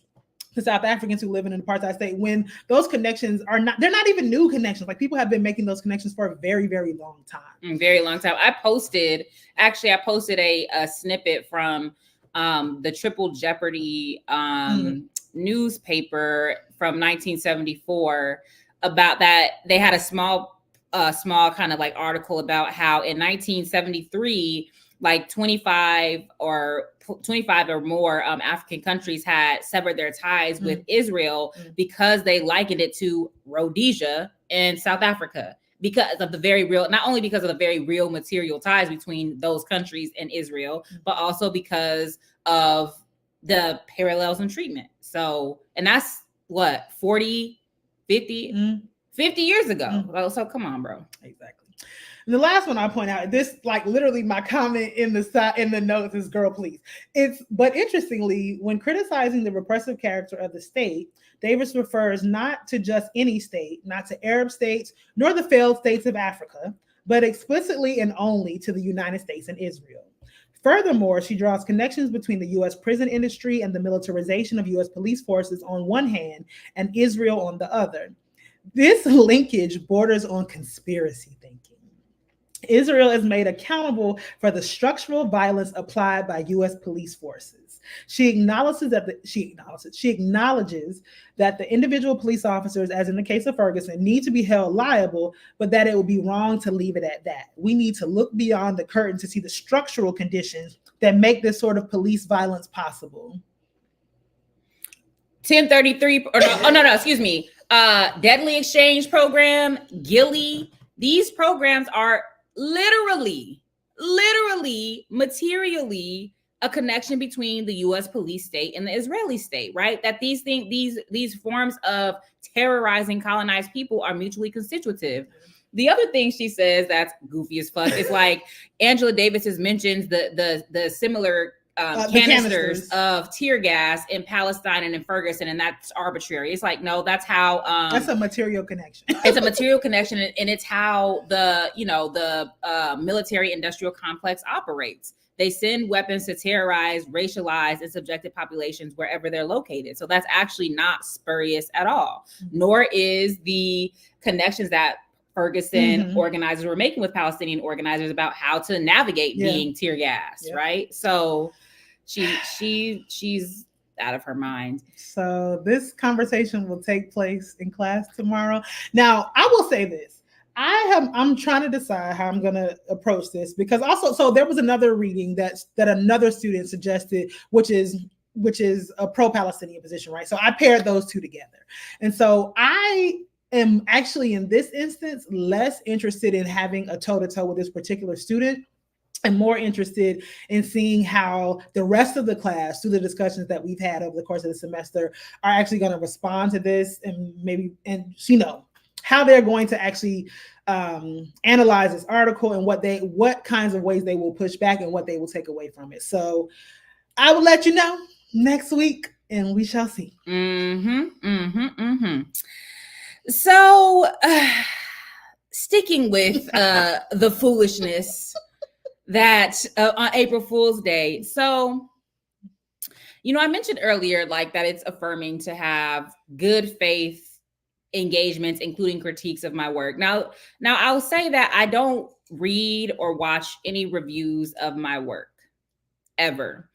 to South Africans who live in an apartheid state, when those connections they're not even new connections. Like, people have been making those connections for a very, very long time. Very long time. I posted a snippet from the Triple Jeopardy newspaper from 1974 about that. They had a small kind of like article about how in 1973, like 25 or more African countries had severed their ties with Israel because they likened it to Rhodesia in South Africa, because of not only because of the very real material ties between those countries and Israel, but also because of the parallels in treatment. So, and that's what, 40, 50 years ago. So come on, bro. Exactly. And the last one I point out, this like literally my comment in the notes is "girl, please." But interestingly, when criticizing the repressive character of the state, Davis refers not to just any state, not to Arab states, nor the failed states of Africa, but explicitly and only to the United States and Israel. Furthermore, she draws connections between the U.S. prison industry and the militarization of U.S. police forces on one hand and Israel on the other. This linkage borders on conspiracy thinking. Israel is made accountable for the structural violence applied by U.S. police forces. She acknowledges that the individual police officers, as in the case of Ferguson, need to be held liable, but that it would be wrong to leave it at that. We need to look beyond the curtain to see the structural conditions that make this sort of police violence possible. 1033, excuse me. Deadly Exchange Program, Gilly. These programs are literally, materially a connection between the U.S. police state and the Israeli state, right? That these forms of terrorizing colonized people are mutually constitutive. The other thing she says that's goofy as fuck is like Angela Davis mentions the similar canisters of tear gas in Palestine and in Ferguson, and that's arbitrary. It's like, no, that's how that's a material connection. It's a material connection, and it's how the military industrial complex operates. They send weapons to terrorize, racialize, and subjected populations wherever they're located. So that's actually not spurious at all, nor is the connections that Ferguson organizers were making with Palestinian organizers about how to navigate being tear gas, right? So she's out of her mind. So this conversation will take place in class tomorrow. Now, I will say this. I'm trying to decide how I'm going to approach this, because also, so there was another reading that another student suggested, which is a pro-Palestinian position, right? So I paired those two together. And so I am actually in this instance less interested in having a toe-to-toe with this particular student, and more interested in seeing how the rest of the class, through the discussions that we've had over the course of the semester, are actually going to respond to this, and how they're going to actually analyze this article, and what kinds of ways they will push back and what they will take away from it. So I will let you know next week, and we shall see. So sticking with the foolishness that on April Fool's Day. So, I mentioned earlier, like, that it's affirming to have good faith engagements, including critiques of my work. Now I'll say that I don't read or watch any reviews of my work ever,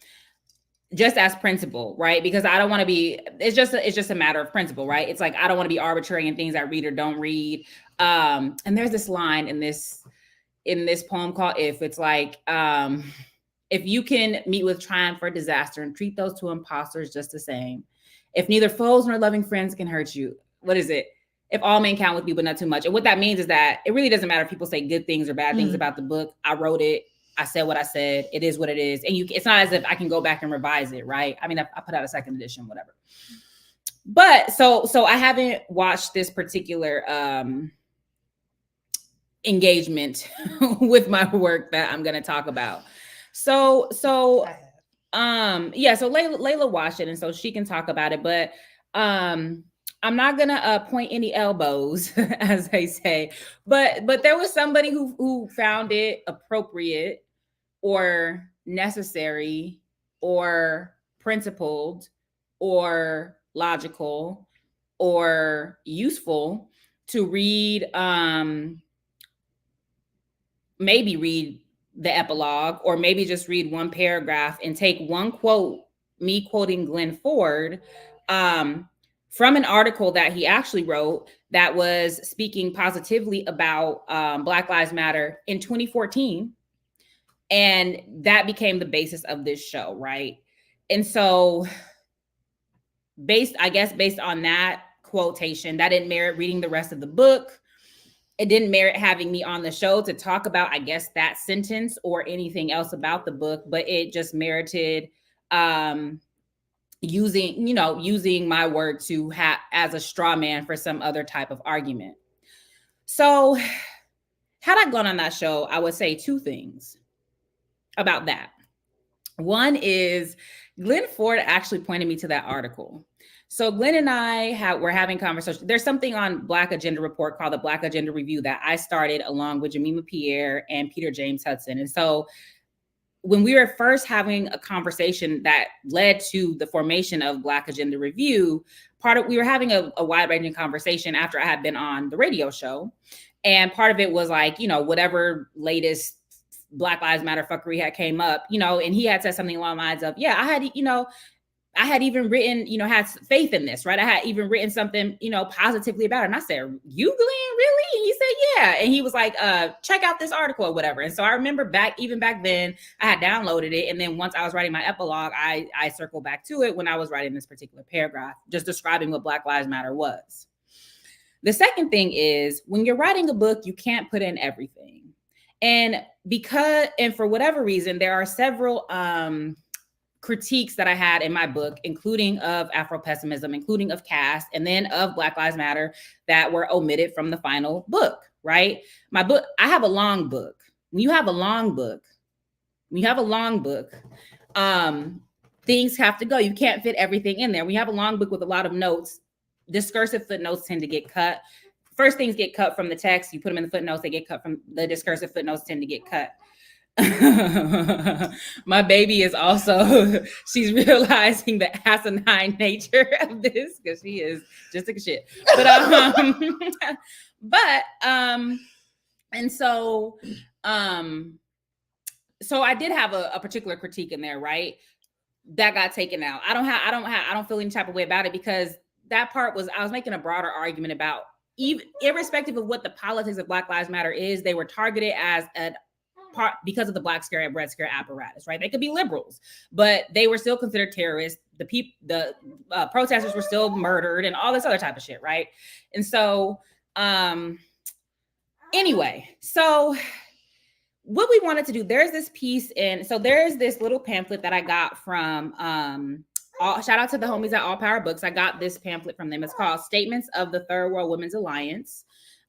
just as principle, right? Because I don't want to be, it's just a matter of principle, right? It's like, I don't want to be arbitrary in things I read or don't read. And there's this line in this poem called If. It's like, if you can meet with triumph or disaster and treat those two imposters just the same, if neither foes nor loving friends can hurt you, what is it? If all men count with you, but not too much. And what that means is that it really doesn't matter if people say good things or bad things about the book. I wrote it. I said what I said. It is what it is. And it's not as if I can go back and revise it, right? I mean, I put out a second edition, whatever. But so I haven't watched this particular engagement with my work that I'm going to talk about. So Layla watched it, and so she can talk about it, but I'm not gonna point any elbows, as they say, but there was somebody who found it appropriate or necessary or principled or logical or useful to read, maybe read the epilogue, or maybe just read one paragraph and take one quote, me quoting Glenn Ford, from an article that he actually wrote that was speaking positively about Black Lives Matter in 2014. And that became the basis of this show, right? And so based on that quotation, that didn't merit reading the rest of the book. It didn't merit having me on the show to talk about, I guess, that sentence or anything else about the book, but it just merited using my work to have as a straw man for some other type of argument. So had I gone on that show, I would say two things about that. One is Glenn Ford actually pointed me to that article. So Glenn and I were having conversations. There's something on Black Agenda Report called the Black Agenda Review that I started along with Jemima Pierre and Peter James Hudson. And so when we were first having a conversation that led to the formation of Black Agenda Review, we were having a wide-ranging conversation after I had been on the radio show. And part of it was like, whatever latest Black Lives Matter fuckery had came up, and he had said something along the lines of, I had even written, had faith in this, right? I had even written something, positively about it. And I said, you, Glenn, really? And he said, yeah. And he was like, check out this article or whatever. And so I remember back then, I had downloaded it. And then once I was writing my epilogue, I circled back to it when I was writing this particular paragraph, just describing what Black Lives Matter was. The second thing is, when you're writing a book, you can't put in everything. And for whatever reason, there are several critiques that I had in my book, including of Afro-pessimism, including of caste, and then of Black Lives Matter, that were omitted from the final book, right? My book, I have a long book. When you have a long book, things have to go. You can't fit everything in there. When you have a long book with a lot of notes, discursive footnotes tend to get cut. First things get cut from the text. You put them in the footnotes, they get cut from the discursive footnotes tend to get cut. My baby is also, she's realizing the asinine nature of this because she is just a shit. So I did have a particular critique in there, right? That got taken out. I don't feel any type of way about it, because that part was, I was making a broader argument about, even irrespective of what the politics of Black Lives Matter is, they were targeted as a part because of the Black Scare and Red Scare apparatus, right? They could be liberals, but they were still considered terrorists. The protesters were still murdered and all this other type of shit, right? And so, anyway, so what we wanted to do, there's this piece so there's this little pamphlet that I got from, shout out to the homies at All Power Books. I got this pamphlet from them. It's called Statements of the Third World Women's Alliance.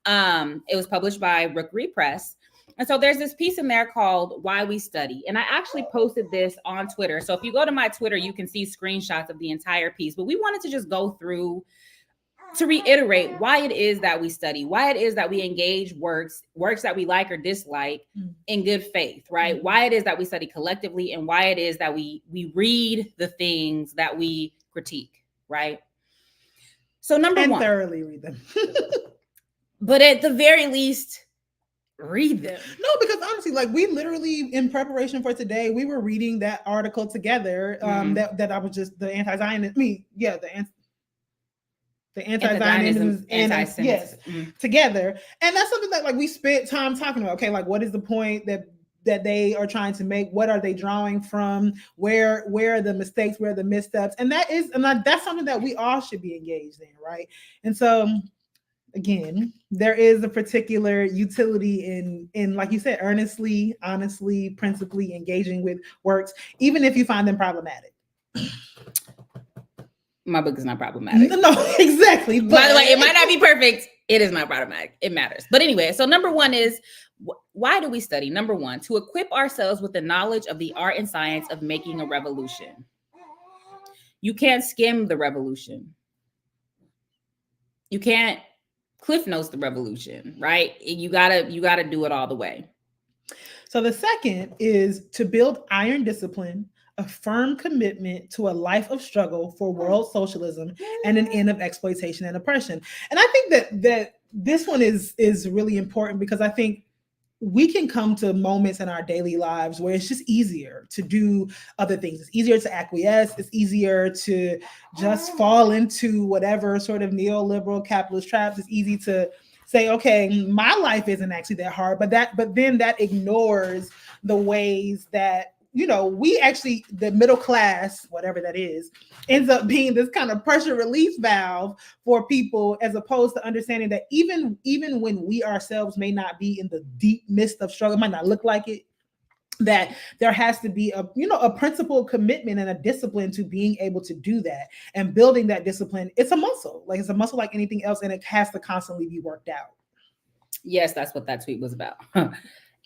It was published by Rookery Press. And so there's this piece in there called Why We Study. And I actually posted this on Twitter. So if you go to my Twitter, you can see screenshots of the entire piece. But we wanted to just go through to reiterate why it is that we study, why it is that we engage works that we like or dislike in good faith, right? Mm-hmm. Why it is that we study collectively, and why it is that we read the things that we critique, right? So number one, thoroughly read them. But at the very least, read them. No, because honestly, like, we literally, in preparation for today, we were reading that article together. That I was just the anti-Zionism. The anti-Zionism and yes, together. And that's something that, like, we spent time talking about. Okay, like, what is the point that they are trying to make? What are they drawing from? Where are the mistakes? Where are the missteps? And that's something that we all should be engaged in, right? And so, again, there is a particular utility in, like you said, earnestly, honestly, principally engaging with works, even if you find them problematic. My book is not problematic. No, exactly. But by the way, it might not be perfect. It is not problematic. It matters. But anyway, so number one is, why do we study? Number one, to equip ourselves with the knowledge of the art and science of making a revolution. You can't skim the revolution. You can't Cliff Notes the revolution, right? You gotta do it all the way. So the second is to build iron discipline, a firm commitment to a life of struggle for world socialism and an end of exploitation and oppression. And I think that this one is really important, because I think we can come to moments in our daily lives where it's just easier to do other things. It's easier to acquiesce. It's easier to just fall into whatever sort of neoliberal capitalist traps. It's easy to say, okay, my life isn't actually that hard, but then that ignores the ways that, we actually, the middle class, whatever that is, ends up being this kind of pressure release valve for people, as opposed to understanding that even when we ourselves may not be in the deep midst of struggle, might not look like it, that there has to be a principled commitment and a discipline to being able to do that, and building that discipline. It's a muscle like anything else, and it has to constantly be worked out. Yes, that's what that tweet was about.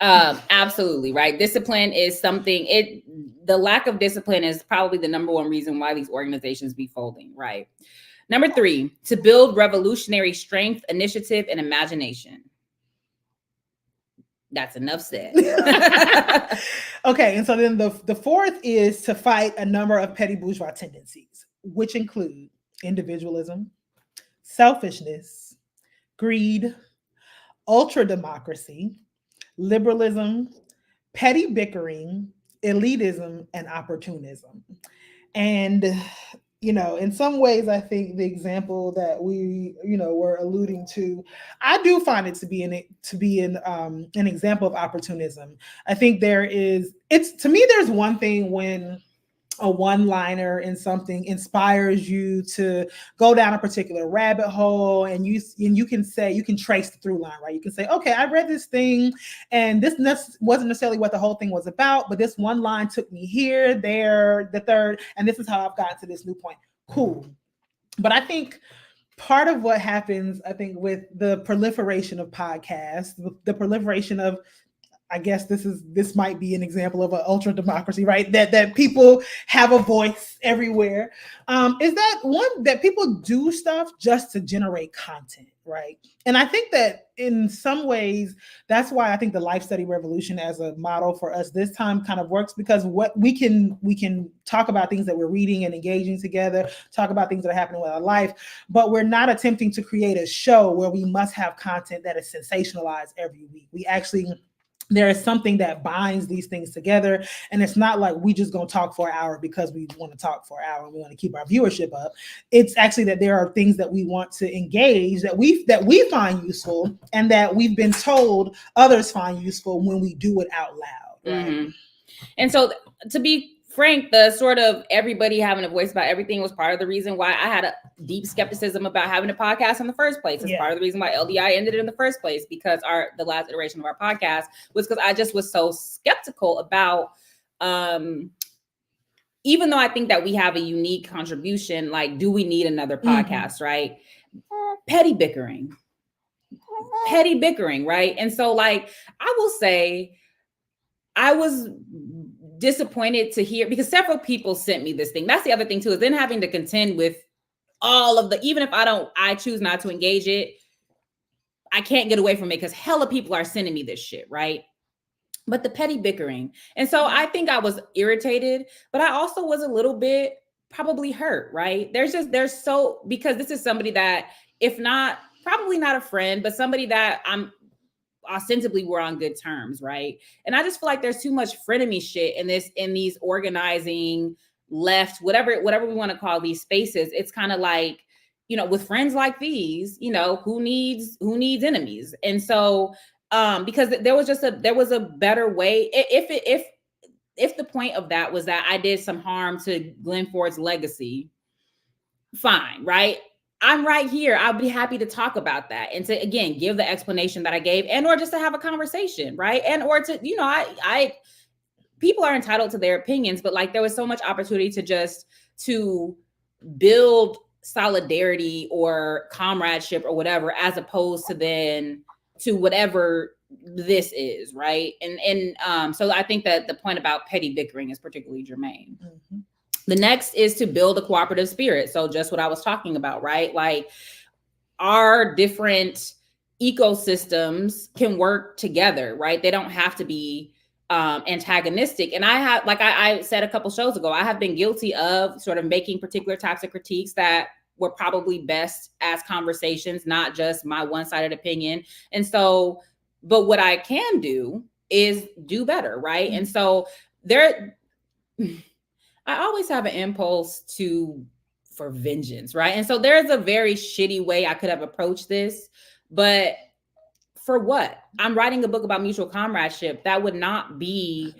Absolutely, right. Discipline is something, the lack of discipline is probably the number one reason why these organizations be folding, right? Number 3, to build revolutionary strength, initiative, and imagination. That's enough said. Okay, and so then the 4th is to fight a number of petty bourgeois tendencies, which include individualism, selfishness, greed, ultra-democracy, liberalism, petty bickering, elitism, and opportunism. And in some ways, I think the example that we, were alluding to, I do find it to be an example of opportunism. I think to me, there's one thing when a one-liner in something inspires you to go down a particular rabbit hole, and you can trace the through line, right? You can say, okay, I read this thing and this wasn't necessarily what the whole thing was about, but this one line took me here, there, the third, and this is how I've gotten to this new point. Cool. But I think part of what happens, with the proliferation of podcasts, the proliferation of, I guess this might be an example of an ultra democracy, right? That people have a voice everywhere. Is that people do stuff just to generate content, right? And I think that in some ways, that's why I think the life study revolution as a model for us this time kind of works, because what we can talk about things that we're reading and engaging together, talk about things that are happening with our life, but we're not attempting to create a show where we must have content that is sensationalized every week. There is something that binds these things together. And it's not like we just gonna talk for an hour because we want to talk for an hour and we want to keep our viewership up. It's actually that there are things that we want to engage, that we find useful, and that we've been told others find useful when we do it out loud. Right? Mm-hmm. And so, to be frank, the sort of everybody having a voice about everything was part of the reason why I had a deep skepticism about having a podcast in the first place. It's part of the reason why LDI ended in the first place, because the last iteration of our podcast was because I just was so skeptical about, even though I think that we have a unique contribution, like, do we need another podcast, right? Petty bickering, right? And so, like, I will say, I was disappointed to hear, because several people sent me this thing. That's the other thing too, is then having to contend with all of even if I choose not to engage it, I can't get away from it because hella people are sending me this shit, right? But the petty bickering. And so I think I was irritated, but I also was a little bit probably hurt, right? Because this is somebody that, if not, probably not a friend, but somebody that I'm ostensibly we're on good terms, right? And I just feel like there's too much frenemy shit in these organizing left, whatever we want to call these spaces. It's kind of like, with friends like these, who needs enemies? And so, because there was a better way. If the point of that was that I did some harm to Glenn Ford's legacy, fine, right? I'm right here. I'll be happy to talk about that and to, again, give the explanation that I gave, and or just to have a conversation, right? And or to, people are entitled to their opinions, but like there was so much opportunity to build solidarity or comradeship or whatever, as opposed to then to whatever this is, right? And so I think that the point about petty bickering is particularly germane. Mm-hmm. The next is to build a cooperative spirit. So just what I was talking about, right? Like, our different ecosystems can work together, right? They don't have to be antagonistic. And I have, like I said a couple shows ago, I have been guilty of sort of making particular types of critiques that were probably best as conversations, not just my one-sided opinion. And so, but what I can do is do better, right? Mm-hmm. And so I always have an impulse for vengeance, right? And so there's a very shitty way I could have approached this, but for what? I'm writing a book about mutual comradeship, that would not be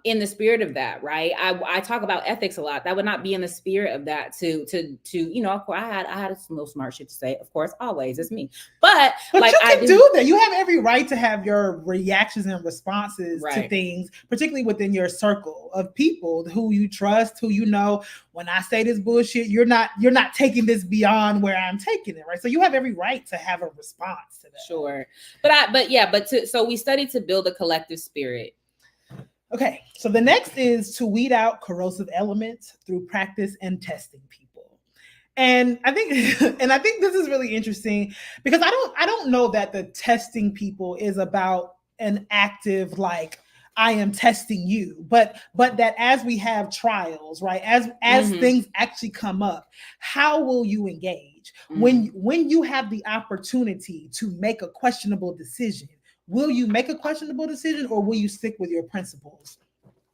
in the spirit of that, right? I talk about ethics a lot. That would not be in the spirit of that. To you know, of course, I had some little smart shit to say. Of course, always it's me. But like, you can do that. You have every right to have your reactions and responses to things, particularly within your circle of people who you trust, who you know. When I say this bullshit, you're not taking this beyond where I'm taking it, right? So you have every right to have a response to that. Sure, so we study to build a collective spirit. Okay, so the next is to weed out corrosive elements through practice and testing people. And I think this is really interesting because I don't know that the testing people is about an active, like, I am testing you, but that as we have trials, right, as things actually come up, how will you engage when you have the opportunity to make a questionable decision? Will you make a questionable decision, or will you stick with your principles?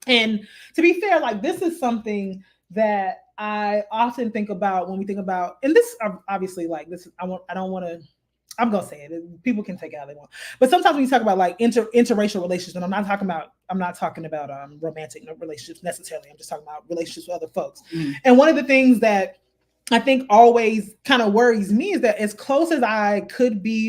And to be fair, like, this is something that I often think about when we think about, and this obviously, like, this, I'm gonna say it. People can take it how they want. But sometimes when you talk about like interracial relationships, and I'm not talking about romantic relationships necessarily. I'm just talking about relationships with other folks. And one of the things that I think always kind of worries me is that as close as I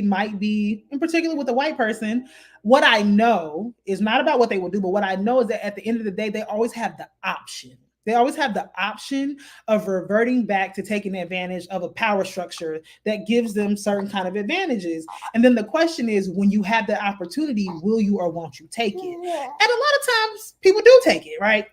might be, in particular with a white person, what I know is not about what they will do, but what I know is that at the end of the day, they always have the option. They always have the option of reverting back to taking advantage of a power structure that gives them certain kind of advantages. And then the question is, when you have the opportunity, will you or won't you take it? And a lot of times people do take it, right?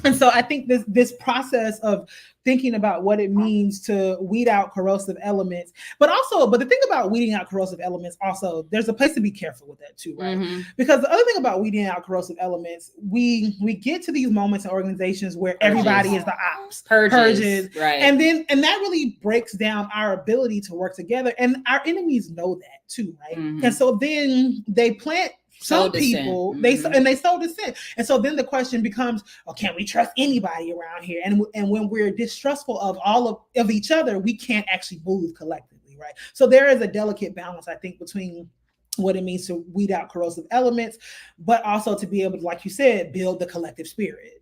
And so I think this process of thinking about what it means to weed out corrosive elements, but the thing about weeding out corrosive elements, also, there's a place to be careful with that too, right? Because the other thing about weeding out corrosive elements, we get to these moments in organizations where everybody is the ops, purges, right? And that really breaks down our ability to work together, and our enemies know that too, right? And so then they plant some people, they sow dissent. And so then the question becomes, oh, can we trust anybody around here? And when we're distrustful of all of each other, we can't actually move collectively, right? So there is a delicate balance, I think, between what it means to weed out corrosive elements, but also to be able to, like you said, build the collective spirit.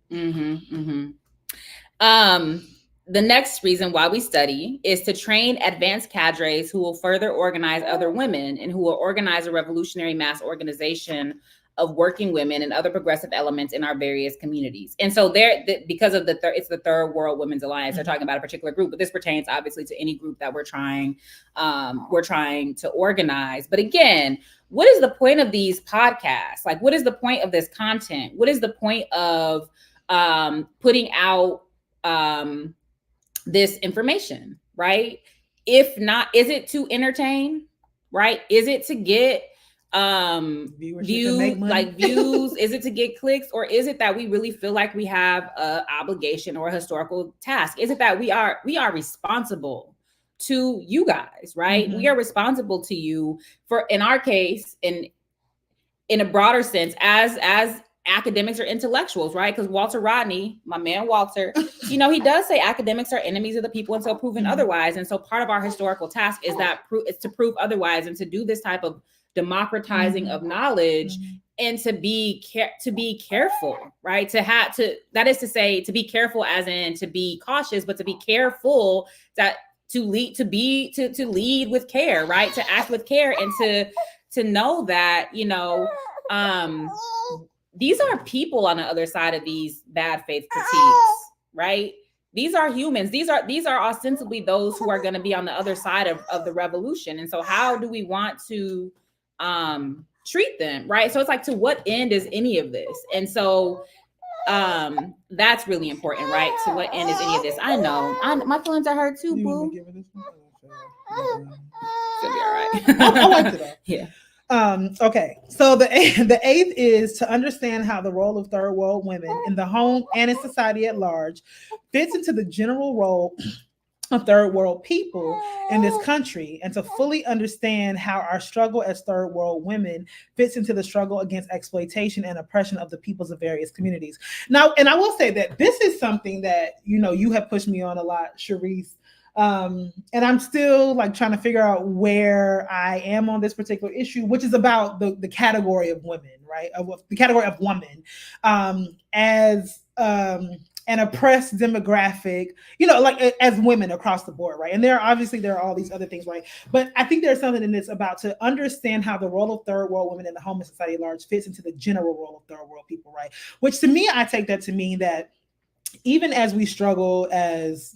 The next reason why we study is to train advanced cadres who will further organize other women and who will organize a revolutionary mass organization of working women and other progressive elements in our various communities. And so because of it's the Third World Women's Alliance, they're talking about a particular group, but this pertains obviously to any group that we're trying to organize. But again, what is the point of these podcasts? Like, what is the point of this content? What is the point of putting out this information, right? If not, is it to entertain, right? Is it to get views? Is it to get clicks, or is it that we really feel like we have an obligation or a historical task? Is it that we are responsible to you guys, right? We are responsible to you for, in our case, in a broader sense, as academics or intellectuals, right? Because Walter Rodney, my man Walter, he does say academics are enemies of the people until proven otherwise. And so part of our historical task is to prove otherwise, and to do this type of democratizing of knowledge, and to be careful, right? That is to say, to be careful as in to be cautious, but to be careful, that to lead with care, right? To act with care, and to know that, these are people on the other side of these bad faith critiques, right? These are humans. These are ostensibly those who are going to be on the other side of the revolution. And so how do we want to treat them, right? So it's like, to what end is any of this? And so that's really important, right? To what end is any of this? I know. My feelings are hurt too, boo. She'll be all right. I liked it though. Yeah. Okay, so the eighth is to understand how the role of third world women in the home and in society at large fits into the general role of third world people in this country, and to fully understand how our struggle as third world women fits into the struggle against exploitation and oppression of the peoples of various communities. Now, and I will say that this is something that, you have pushed me on a lot, Sharice, And I'm still like trying to figure out where I am on this particular issue, which is about the category of women, right? Of the category of woman, as an oppressed demographic, like as women across the board, right? And there are all these other things, right? But I think there's something in this about to understand how the role of third world women in the homeless society at large fits into the general role of third world people, right? Which to me, I take that to mean that even as we struggle as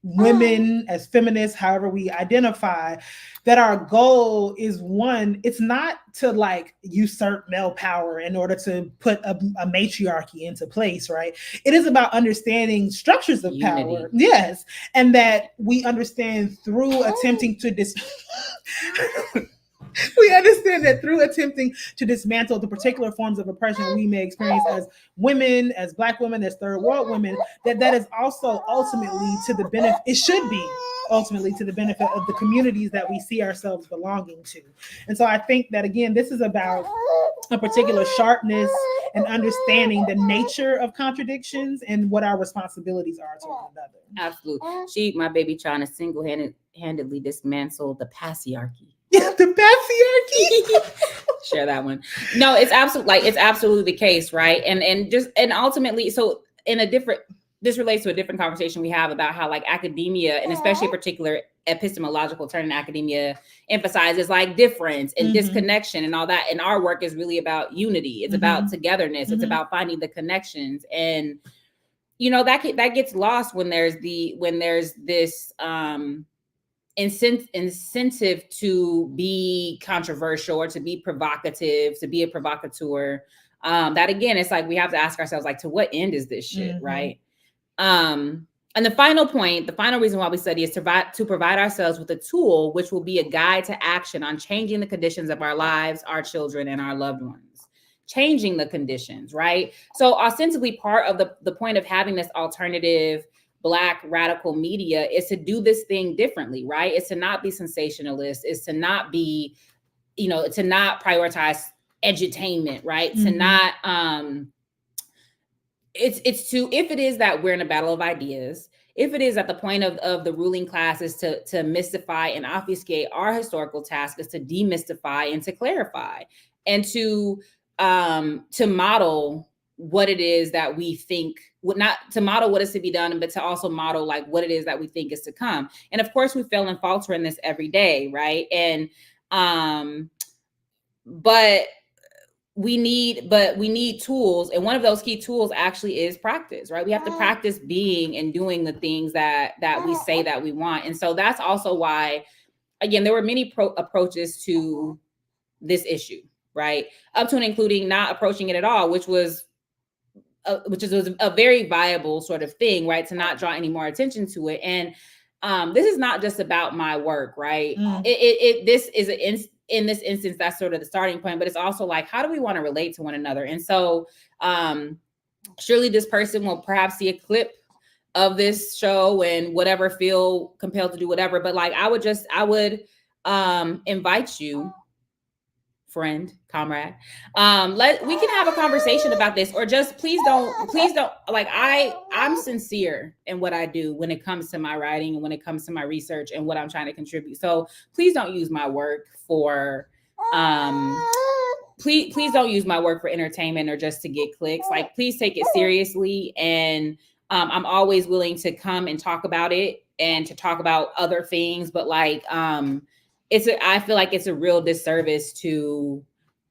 women, as feminists, however we identify, that our goal is one, it's not to like usurp male power in order to put a matriarchy into place, right? It is about understanding structures of power. Yes. And that we understand through attempting to we understand that through attempting to dismantle the particular forms of oppression we may experience as women, as Black women, as third world women, that is also ultimately to the benefit, it should be ultimately to the benefit of the communities that we see ourselves belonging to. And so I think that, again, this is about a particular sharpness and understanding the nature of contradictions and what our responsibilities are to one another. Absolutely. My baby trying to single-handedly dismantle the patriarchy. Yeah, the patriarchy. Share that one. No, it's absolutely the case, right? And ultimately, so this relates to a different conversation we have about how like academia, and especially particular epistemological turn in academia, emphasizes like difference and disconnection and all that. And our work is really about unity. It's about togetherness. It's about finding the connections. And that gets lost when there's this incentive to be controversial or to be provocative, to be a provocateur. That again, it's like we have to ask ourselves, like, to what end is this shit, right? And the final reason why we study is to provide ourselves with a tool which will be a guide to action on changing the conditions of our lives, our children, and our loved ones. Changing the conditions, right? So ostensibly part of the point of having this alternative Black radical media is to do this thing differently, right? It's to not be sensationalist. It's to not be, to not prioritize edutainment, right? To not, it's to, if it is that we're in a battle of ideas, if it is that the point of the ruling class is to mystify and obfuscate, our historical task is to demystify and to clarify and to model what it is that we think, not to model what is to be done, but to also model like what it is that we think is to come. And of course we fail and falter in this every day, right? And but we need tools, and one of those key tools actually is practice, right? We have to practice being and doing the things that we say that we want. And so that's also why, again, there were many approaches to this issue, right? Up to and including not approaching it at all, which was a very viable sort of thing, right? To not draw any more attention to it. And this is not just about my work, right? This is in this instance, that's sort of the starting point, but it's also like, how do we want to relate to one another? And so surely this person will perhaps see a clip of this show and whatever, feel compelled to do whatever. But like, I would invite you, friend, comrade, we can have a conversation about this, or just please don't, like, I'm sincere in what I do when it comes to my writing and when it comes to my research and what I'm trying to contribute. So please don't use my work for please don't use my work for entertainment or just to get clicks. Like, please take it seriously. And I'm always willing to come and talk about it and to talk about other things, but like I feel like it's a real disservice to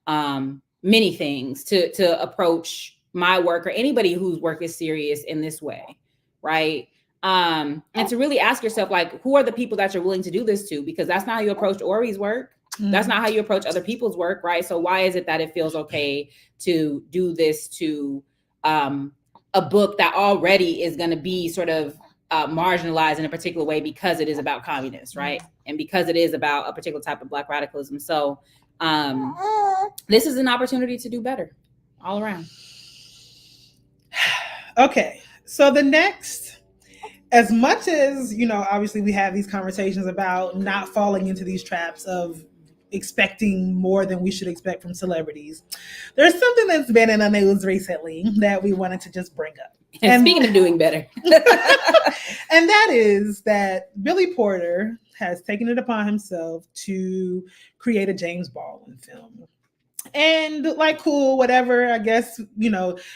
many things to approach my work or anybody whose work is serious in this way, right? And to really ask yourself, like, who are the people that you're willing to do this to? Because that's not how you approach Ori's work. That's not how you approach other people's work, right? So why is it that it feels okay to do this to a book that already is going to be sort of marginalized in a particular way because it is about communists, right? And because it is about a particular type of Black radicalism. So this is an opportunity to do better all around. Okay, so the next, as much as, obviously we have these conversations about not falling into these traps of expecting more than we should expect from celebrities, there's something that's been in the news recently that we wanted to just bring up. And speaking of doing better. And that is that Billy Porter has taken it upon himself to create a James Baldwin film. And like, cool, whatever. I guess,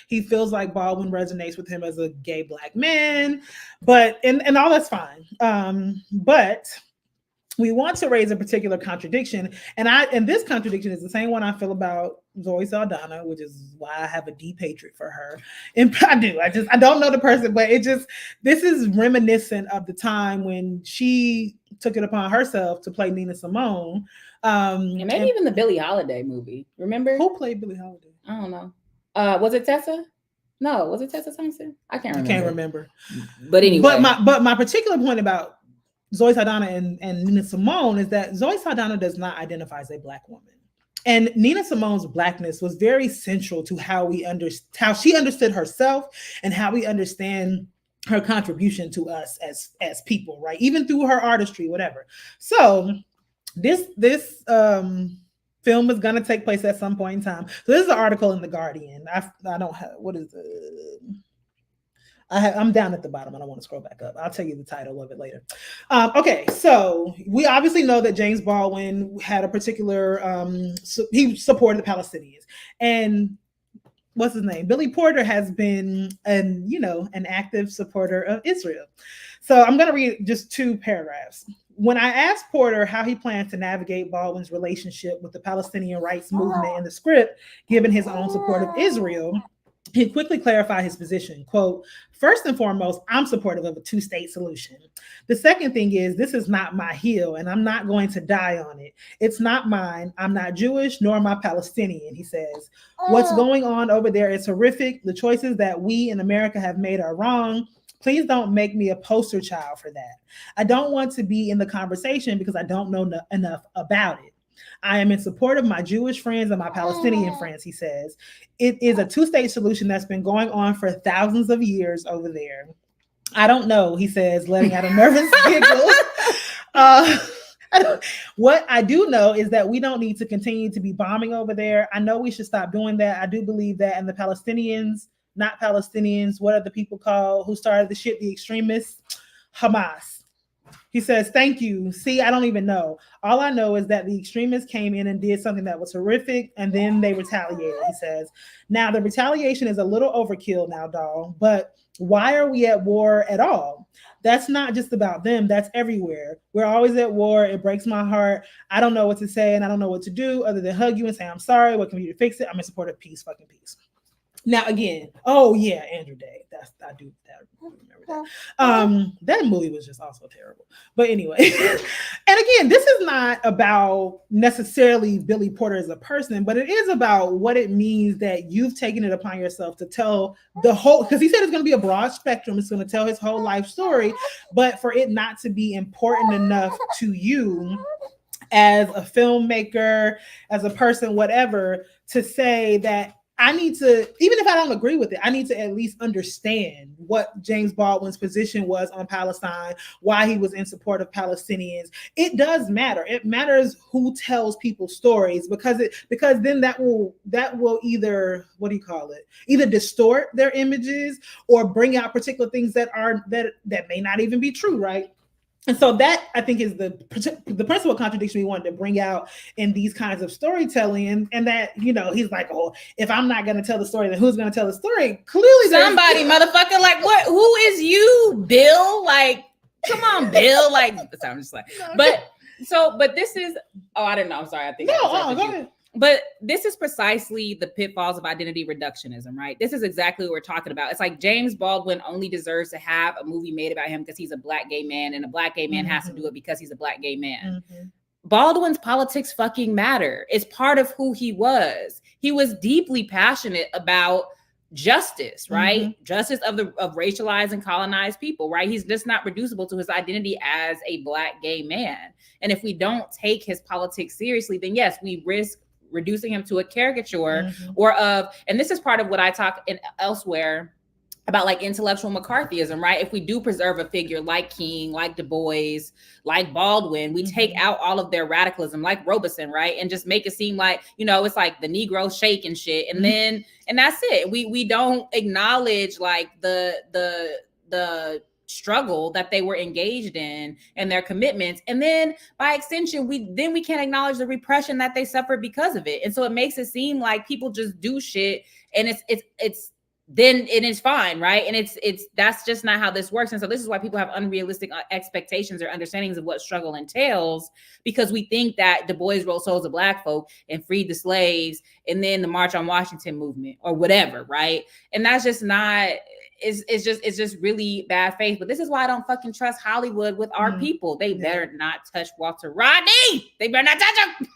he feels like Baldwin resonates with him as a gay Black man, but and all that's fine. But we want to raise a particular contradiction, and this contradiction is the same one I feel about Zoe Saldana, which is why I have a deep hatred for her. And I don't know the person, but this is reminiscent of the time when she took it upon herself to play Nina Simone. And maybe even the Billie Holiday movie. Remember? Who played Billie Holiday? I don't know. Was it Tessa? No, was it Tessa Thompson? I can't remember. But anyway. But my particular point about Zoe Saldana and Nina Simone is that Zoe Saldana does not identify as a Black woman. And Nina Simone's Blackness was very central to how she understood herself and how we understand her contribution to us as people, right? Even through her artistry, whatever. So this film is going to take place at some point in time. So this is an article in The Guardian. I don't have, what is it? I'm down at the bottom. I don't want to scroll back up. I'll tell you the title of it later. Okay, so we obviously know that James Baldwin had a particular, he supported the Palestinians. And what's his name? Billy Porter has been an active supporter of Israel. So I'm going to read just 2 paragraphs. When I asked Porter how he plans to navigate Baldwin's relationship with the Palestinian rights movement in the script, given his own support of Israel, he quickly clarified his position. Quote, "First and foremost, I'm supportive of a 2-state solution. The second thing is, this is not my hill, and I'm not going to die on it. It's not mine. I'm not Jewish, nor am I Palestinian," he says. "What's going on over there is horrific. The choices that we in America have made are wrong. Please don't make me a poster child for that. I don't want to be in the conversation because I don't know enough about it. I am in support of my Jewish friends and my Palestinian friends," he says. "It is a 2-state solution that's been going on for thousands of years over there. I don't know," he says, letting out a nervous giggle. "What I do know is that we don't need to continue to be bombing over there. I know we should stop doing that. I do believe that. And the Palestinians, not Palestinians, what are the people called who started the shit? The extremists? Hamas." He says, "Thank you. See, I don't even know. All I know is that the extremists came in and did something that was horrific, and then they retaliated," he says. "Now, the retaliation is a little overkill now, doll, but why are we at war at all? That's not just about them. That's everywhere. We're always at war. It breaks my heart. I don't know what to say, and I don't know what to do other than hug you and say, I'm sorry. What can we do to fix it? I'm in support of peace, fucking peace." Now, again, oh yeah, Andrew Day. I do remember that. That movie was just also terrible. But anyway, and again, this is not about necessarily Billy Porter as a person, but it is about what it means that you've taken it upon yourself to tell the whole, because he said it's going to be a broad spectrum. It's going to tell his whole life story, but for it not to be important enough to you as a filmmaker, as a person, whatever, to say that I need to, even if I don't agree with it, I need to at least understand what James Baldwin's position was on Palestine, why he was in support of Palestinians. It does matter. It matters who tells people's stories, because then that will either, either distort their images or bring out particular things that may not even be true, right? And so that, I think, is the principal contradiction we wanted to bring out in these kinds of storytelling. And that, he's like, oh, if I'm not going to tell the story, then who's going to tell the story? Clearly somebody, motherfucker, like, what? Who is you, Bill? Like, come on, Bill. Like, so I'm just like, but this is, I don't know. I'm sorry. I think go ahead. But this is precisely the pitfalls of identity reductionism, right? This is exactly what we're talking about. It's like James Baldwin only deserves to have a movie made about him because he's a Black gay man, and a Black gay man has to do it because he's a Black gay man. Mm-hmm. Baldwin's politics fucking matter. It's part of who he was. He was deeply passionate about justice, right? Mm-hmm. Justice of racialized and colonized people, right? He's just not reducible to his identity as a Black gay man. And if we don't take his politics seriously, then yes, we risk reducing him to a caricature, mm-hmm. and this is part of what I talk in elsewhere about like intellectual McCarthyism, right? If we do preserve a figure like King, like Du Bois, like Baldwin, we take out all of their radicalism, like Robeson, right? And just make it seem like, you know, it's like the Negro shake and shit. And then, and that's it. We don't acknowledge like the struggle that they were engaged in and their commitments. And then by extension, we can't acknowledge the repression that they suffered because of it. And so it makes it seem like people just do shit and it's then it is fine, right? And it's that's just not how this works. And so this is why people have unrealistic expectations or understandings of what struggle entails, because we think that Du Bois wrote Souls of Black Folk and freed the slaves and then the March on Washington movement or whatever, right? And that's just not, it's just really bad faith. But this is why I don't fucking trust Hollywood with our people. They better not touch Walter Rodney. They better not touch him.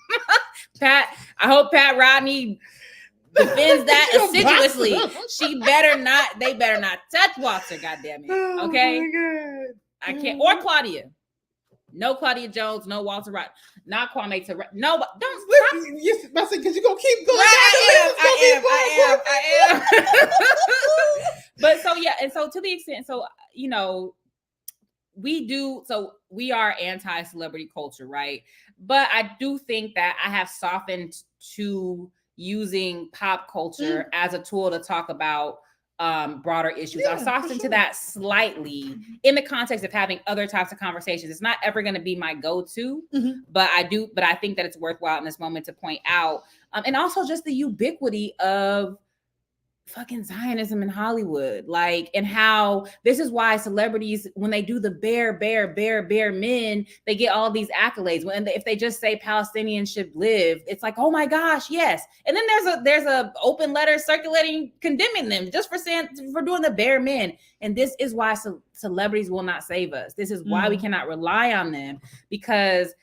Pat, I hope Pat Rodney defends that assiduously. They better not touch Walter, goddammit. Okay? Oh I can't. Or Claudia. No Claudia Jones, no Walter Rodney, not Kwame Ture. No, don't stop. Yes, because you're gonna keep going. I am. But so yeah, and so to the extent, so you know, we are anti-celebrity culture, right? But I do think that I have softened to using pop culture as a tool to talk about broader issues. I've softened to that slightly in the context of having other types of conversations. It's not ever going to be my go-to, but I think that it's worthwhile in this moment to point out, and also just the ubiquity of fucking Zionism in Hollywood, like, and how this is why celebrities, when they do the bare men, they get all these accolades. When if they just say Palestinians should live, it's like, oh my gosh, yes. And then there's a open letter circulating condemning them just for doing the bare men. And this is why celebrities will not save us. This is why we cannot rely on them, because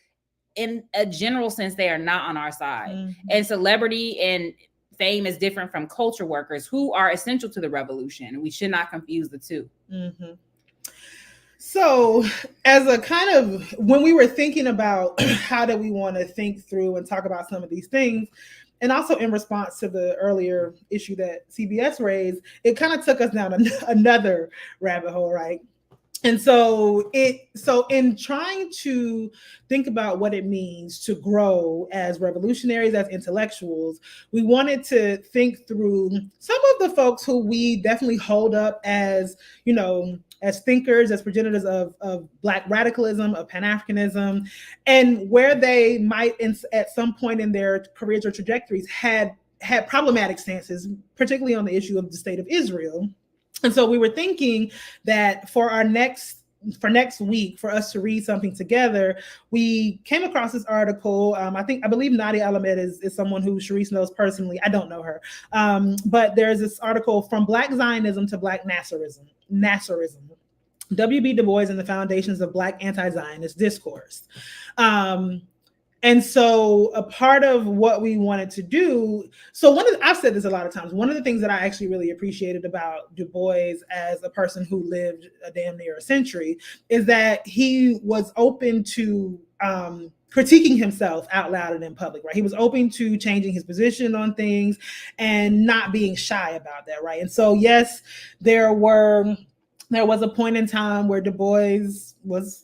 in a general sense, they are not on our side. And celebrity and fame is different from culture workers who are essential to the revolution. We should not confuse the two. So as a kind of, when we were thinking about how do we want to think through and talk about some of these things, and also in response to the earlier issue that CBS raised, it kind of took us down another rabbit hole, right? And so in trying to think about what it means to grow as revolutionaries, as intellectuals, we wanted to think through some of the folks who we definitely hold up as, you know, as thinkers, as progenitors of Black radicalism, of Pan-Africanism, and where they might at some point in their careers or trajectories had problematic stances, particularly on the issue of the state of Israel. And so we were thinking that for next week, for us to read something together, we came across this article. I believe Nadia Alamed is someone who Sharice knows personally. I don't know her. But there's this article, From Black Zionism to Black Nasserism. W.B. Du Bois and the Foundations of Black Anti-Zionist Discourse. And so a part of what we wanted to do, I've said this a lot of times, one of the things that I actually really appreciated about Du Bois as a person who lived a damn near a century is that he was open to critiquing himself out loud and in public, right? He was open to changing his position on things and not being shy about that, right? And so, yes, there was a point in time where Du Bois was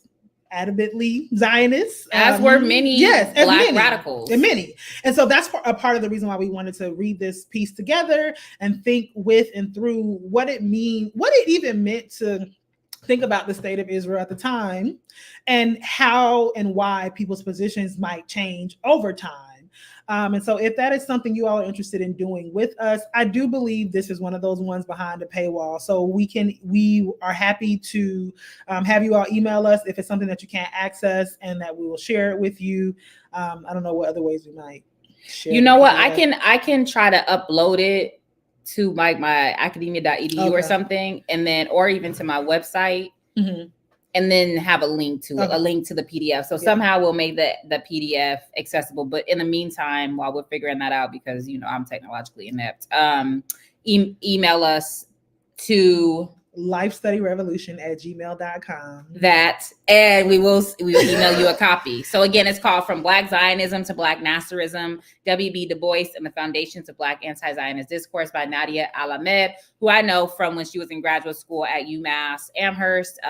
adamantly Zionists, as were many Black radicals, and many. And so that's a part of the reason why we wanted to read this piece together and think with and through what it even meant to think about the state of Israel at the time, and how and why people's positions might change over time. And so if that is something you all are interested in doing with us, I do believe this is one of those ones behind the paywall. So we are happy to have you all email us if it's something that you can't access, and that we will share it with you. I don't know what other ways we might share. You know what? I can try to upload it to my academia.edu or something, and then, or even to my website. And then have a link to the PDF. So somehow we'll make the PDF accessible. But in the meantime, while we're figuring that out, because I'm technologically inept, email us to lifestudyrevolution@gmail.com. And we will email you a copy. So again, it's called From Black Zionism to Black Nasserism, W.B. Du Bois and the Foundations of Black Anti-Zionist Discourse by Nadia Al-Ahmed, who I know from when she was in graduate school at UMass Amherst.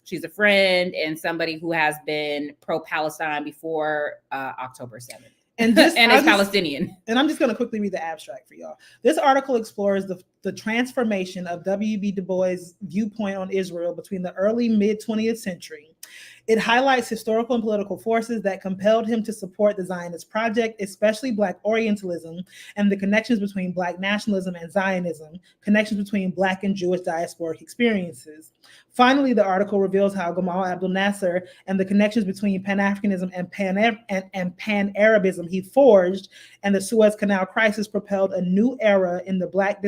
She's a friend and somebody who has been pro-Palestine before October 7th. And is Palestinian. And I'm just going to quickly read the abstract for y'all. This article explores the transformation of W.B. Du Bois' viewpoint on Israel between the early mid-20th century. It highlights historical and political forces that compelled him to support the Zionist project, especially Black Orientalism, and the connections between Black nationalism and Zionism, connections between Black and Jewish diasporic experiences. Finally, the article reveals how Gamal Abdel Nasser and the connections between Pan-Africanism and Pan-Arabism he forged, and the Suez Canal crisis propelled a new era in the Black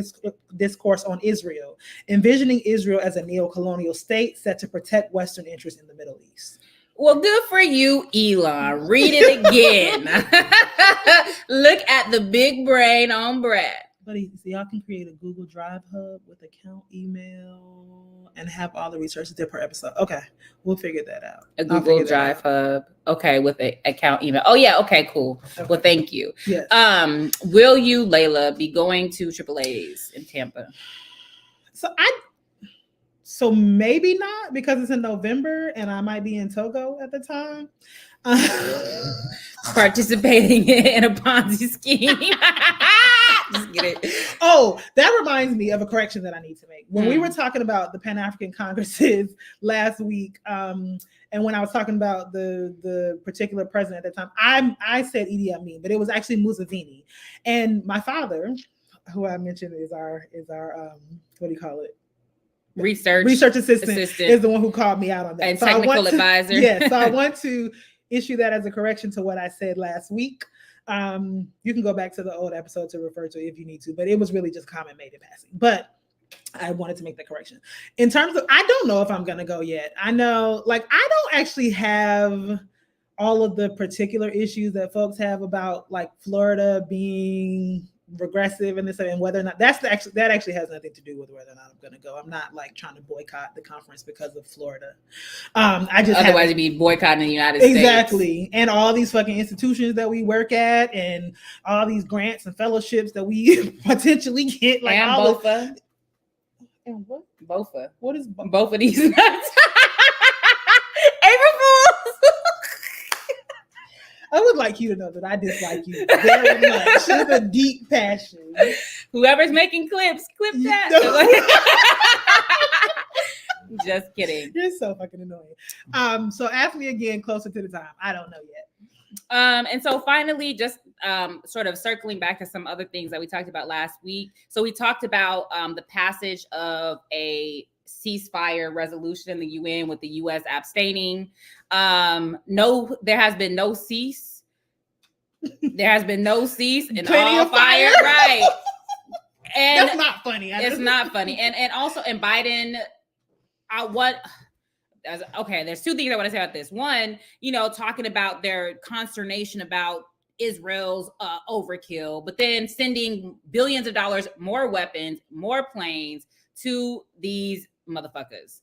discourse on Israel, envisioning Israel as a neo-colonial state set to protect Western interests in the Middle East. Well, good for you, Elon. Read it again. Look at the big brain on Brad. Buddy, so y'all can create a Google Drive hub with account email and have all the resources there per episode. Okay, we'll figure that out. A Google Drive hub. Okay, with an account email. Oh yeah, okay, cool. Okay. Well, thank you. Yes. Will you, Layla, be going to AAA's in Tampa? So maybe not, because it's in November and I might be in Togo at the time. Participating in a Ponzi scheme. Just get it. Oh, that reminds me of a correction that I need to make. When we were talking about the Pan-African Congresses last week, and when I was talking about the particular president at the time, I said Idi Amin, but it was actually Museveni. And my father, who I mentioned is our what do you call it? Research assistant is the one who called me out on that. And so technical advisor. Yeah, so I want to issue that as a correction to what I said last week. You can go back to the old episode to refer to if you need to, but it was really just comment made in passing. But I wanted to make that correction. In terms of, I don't know if I'm going to go yet. I know, I don't actually have all of the particular issues that folks have about Florida being regressive and this and whether or not that actually has nothing to do with whether or not I'm going to go. I'm not trying to boycott the conference because of Florida. I just otherwise you'd be boycotting the United States. Exactly. And all these fucking institutions that we work at and all these grants and fellowships that we potentially get and all BOFA. And what? BOFA. What is BOFA? Both of these nuts. April Fools. I would like you to know that I dislike you very much. With a deep passion. Whoever's making clips, clip that. Just kidding. You're so fucking annoying. So ask me again closer to the time. I don't know yet. And so finally, just sort of circling back to some other things that we talked about last week. So we talked about the passage of a ceasefire resolution in the UN with the U.S. abstaining. No, there has been no cease. There has been no cease and all fire, right? And that's not funny. It's not funny. And also, and Biden, there's two things I want to say about this. One, talking about their consternation about Israel's overkill, but then sending billions of dollars, more weapons, more planes to these motherfuckers.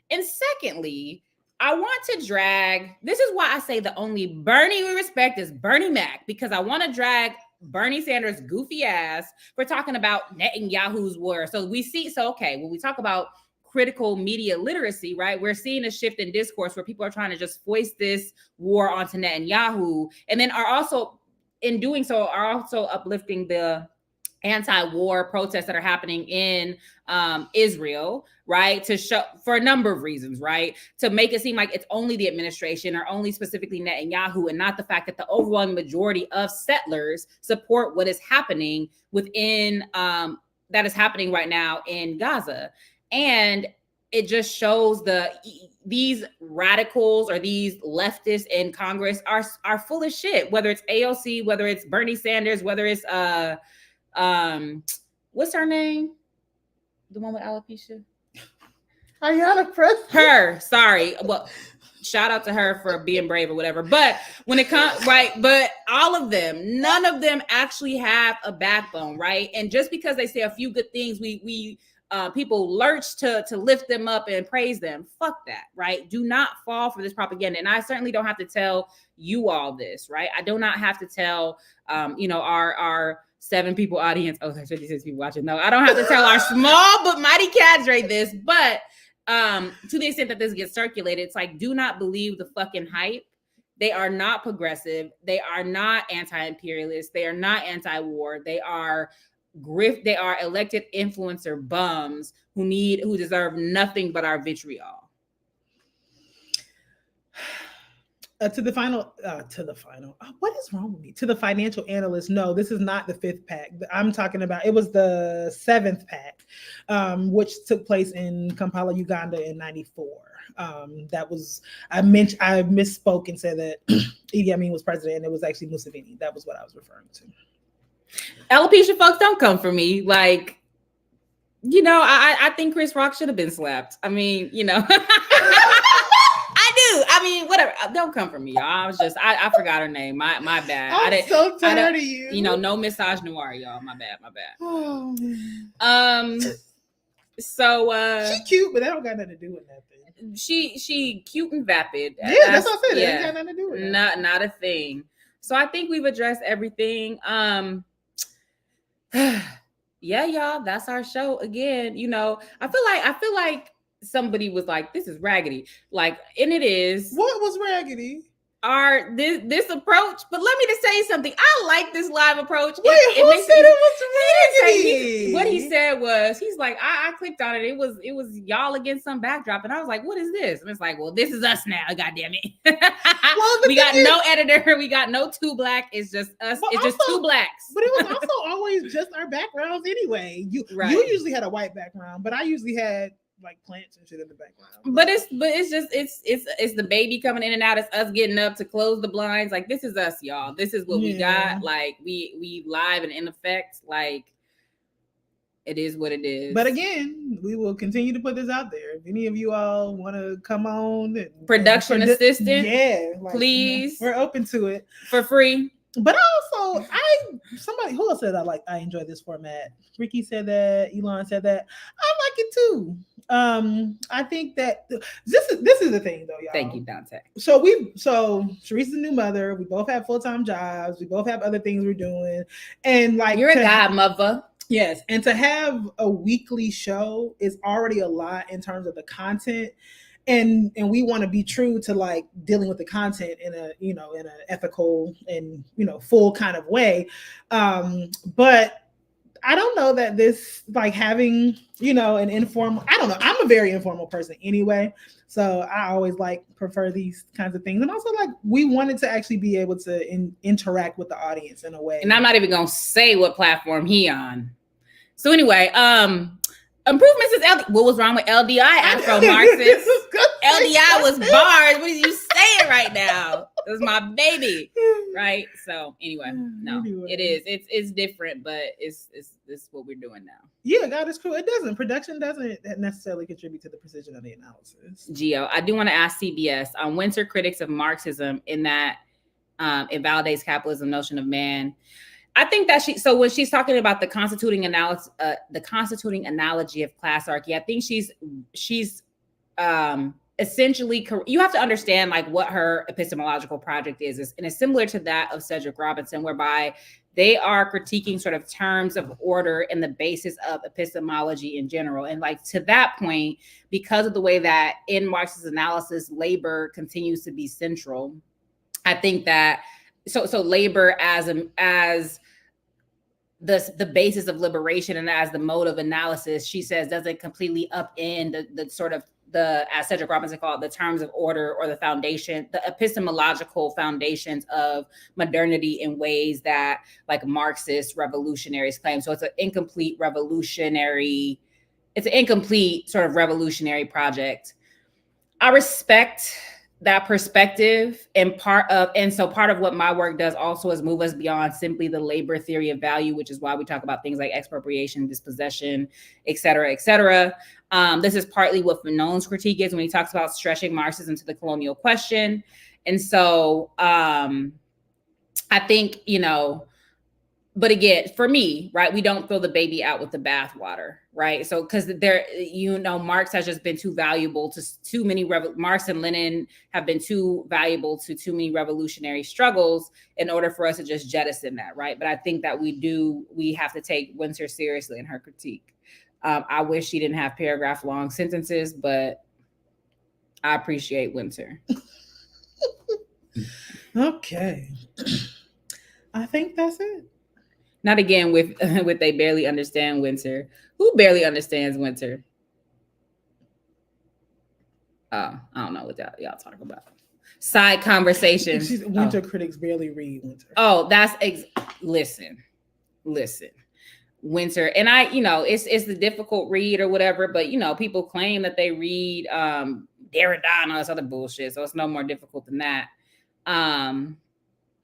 And secondly, I want to drag, this is why I say the only Bernie we respect is Bernie Mac, because I want to drag Bernie Sanders' goofy ass for talking about Netanyahu's war. When we talk about critical media literacy, right, we're seeing a shift in discourse where people are trying to just foist this war onto Netanyahu, and then are also, in doing so, are also uplifting the anti-war protests that are happening in Israel, right? To show, for a number of reasons, right? To make it seem like it's only the administration or only specifically Netanyahu, and not the fact that the overwhelming majority of settlers support what is happening within, that is happening right now in Gaza. And it just shows these radicals or these leftists in Congress are full of shit, whether it's AOC, whether it's Bernie Sanders, whether it's what's her name? The one with alopecia? Ayanna Pressley. Her, sorry. Well, shout out to her for being brave or whatever. But when it comes, right, but all of them, none of them actually have a backbone, right? And just because they say a few good things, we people lurch to lift them up and praise them. Fuck that, right? Do not fall for this propaganda. And I certainly don't have to tell you all this, right? I do not have to tell, our 7 people audience. Oh, there's 56 people watching. No, I don't have to tell our small but mighty cadre this. But to the extent that this gets circulated, it's like, do not believe the fucking hype. They are not progressive. They are not anti-imperialist. They are not anti-war. They are They are elected influencer bums who deserve nothing but our vitriol. To the final. What is wrong with me? To the financial analyst. No, this is not the 5th pack. I'm talking about. It was the 7th pack, which took place in Kampala, Uganda, in '94. That was I misspoke and said that Idi Amin was president, and it was actually Museveni. That was what I was referring to. Alopecia folks, don't come for me. Like, I think Chris Rock should have been slapped. I mean, I do. I mean, whatever. Don't come for me, y'all. I forgot her name. My bad. I'm so tired of you. No misogynoir, y'all. My bad. Oh, so she cute, but that don't got nothing to do with nothing. She cute and vapid. Yeah, that's what I said. That ain't got nothing to do with it. Not a thing. So I think we've addressed everything. Yeah, y'all, that's our show again. I feel like somebody was like, this is raggedy. Like, and it is. What was raggedy? This approach, but let me just say something. I like this live approach. Wait, who said it was raggedy? What he said was, he's like, I clicked on it. It was y'all against some backdrop, and I was like, what is this? And it's like, well, this is us now. God damn it. Well, we got no editor. We got no 2 black. It's just us. It's just 2 blacks. But it was also always just our backgrounds anyway. You usually had a white background, but I usually had like plants and shit in the background. But it's the baby coming in and out. It's us getting up to close the blinds. Like, this is us, y'all. This is what we got. Like, we live and in effect. Like, it is what it is. But again, we will continue to put this out there. If any of you all want to come on, production assistant, please, we're open to it for free. But also, somebody who else said I enjoy this format. Ricky said that. Elon said that. I like it too. I think that this is the thing though, y'all. Thank you, Dante. So Sharice's a new mother. We both have full-time jobs. We both have other things we're doing, and like you're a godmother. Yes, and to have a weekly show is already a lot in terms of the content. And we want to be true to like dealing with the content in a in an ethical and full kind of way, but I don't know that this like having an informal. I don't know. I'm a very informal person anyway, so I always prefer these kinds of things. And also we wanted to actually be able to interact with the audience in a way. And I'm not even gonna say what platform he on. So anyway, improvements is what was wrong with LDI, Afro Marxist? LDI was bars. What are you saying right now? It was my baby, right? So anyway, no, it is. It's different, but it's what we're doing now. Yeah, God is cool. Production doesn't necessarily contribute to the precision of the analysis. Gio, I do want to ask CBS on winter critics of Marxism in that it validates capitalism notion of man. I think that when she's talking about the constituting analysis, the constituting analogy of class hierarchy, I think she's essentially, you have to understand what her epistemological project is, and it's similar to that of Cedric Robinson, whereby they are critiquing sort of terms of order and the basis of epistemology in general. And to that point, because of the way that in Marxist analysis, labor continues to be central, I think that so labor as the basis of liberation and as the mode of analysis, she says, doesn't completely upend the sort of as Cedric Robinson called it, the terms of order or the foundation, the epistemological foundations of modernity in ways that Marxist revolutionaries claim. So it's an incomplete sort of revolutionary project. I respect that perspective, and part of what my work does also is move us beyond simply the labor theory of value, which is why we talk about things like expropriation, dispossession, et cetera, et cetera. This is partly what Fanon's critique is when he talks about stretching Marxism to the colonial question. And so I think, but again, for me, right, we don't throw the baby out with the bathwater, right? So because there, Marx has just been too valuable to too many. Marx and Lenin have been too valuable to too many revolutionary struggles in order for us to just jettison that, right? But I think that we have to take Winter seriously in her critique. I wish she didn't have paragraph long sentences, but I appreciate Winter. Okay. I think that's it. Not again with they barely understand Winter. Who barely understands Winter? I don't know what y'all talk about. Side conversation. Winter critics barely read Winter. Oh, that's listen. Winter, and it's the difficult read or whatever, but people claim that they read Derrida and all this other bullshit, so it's no more difficult than that.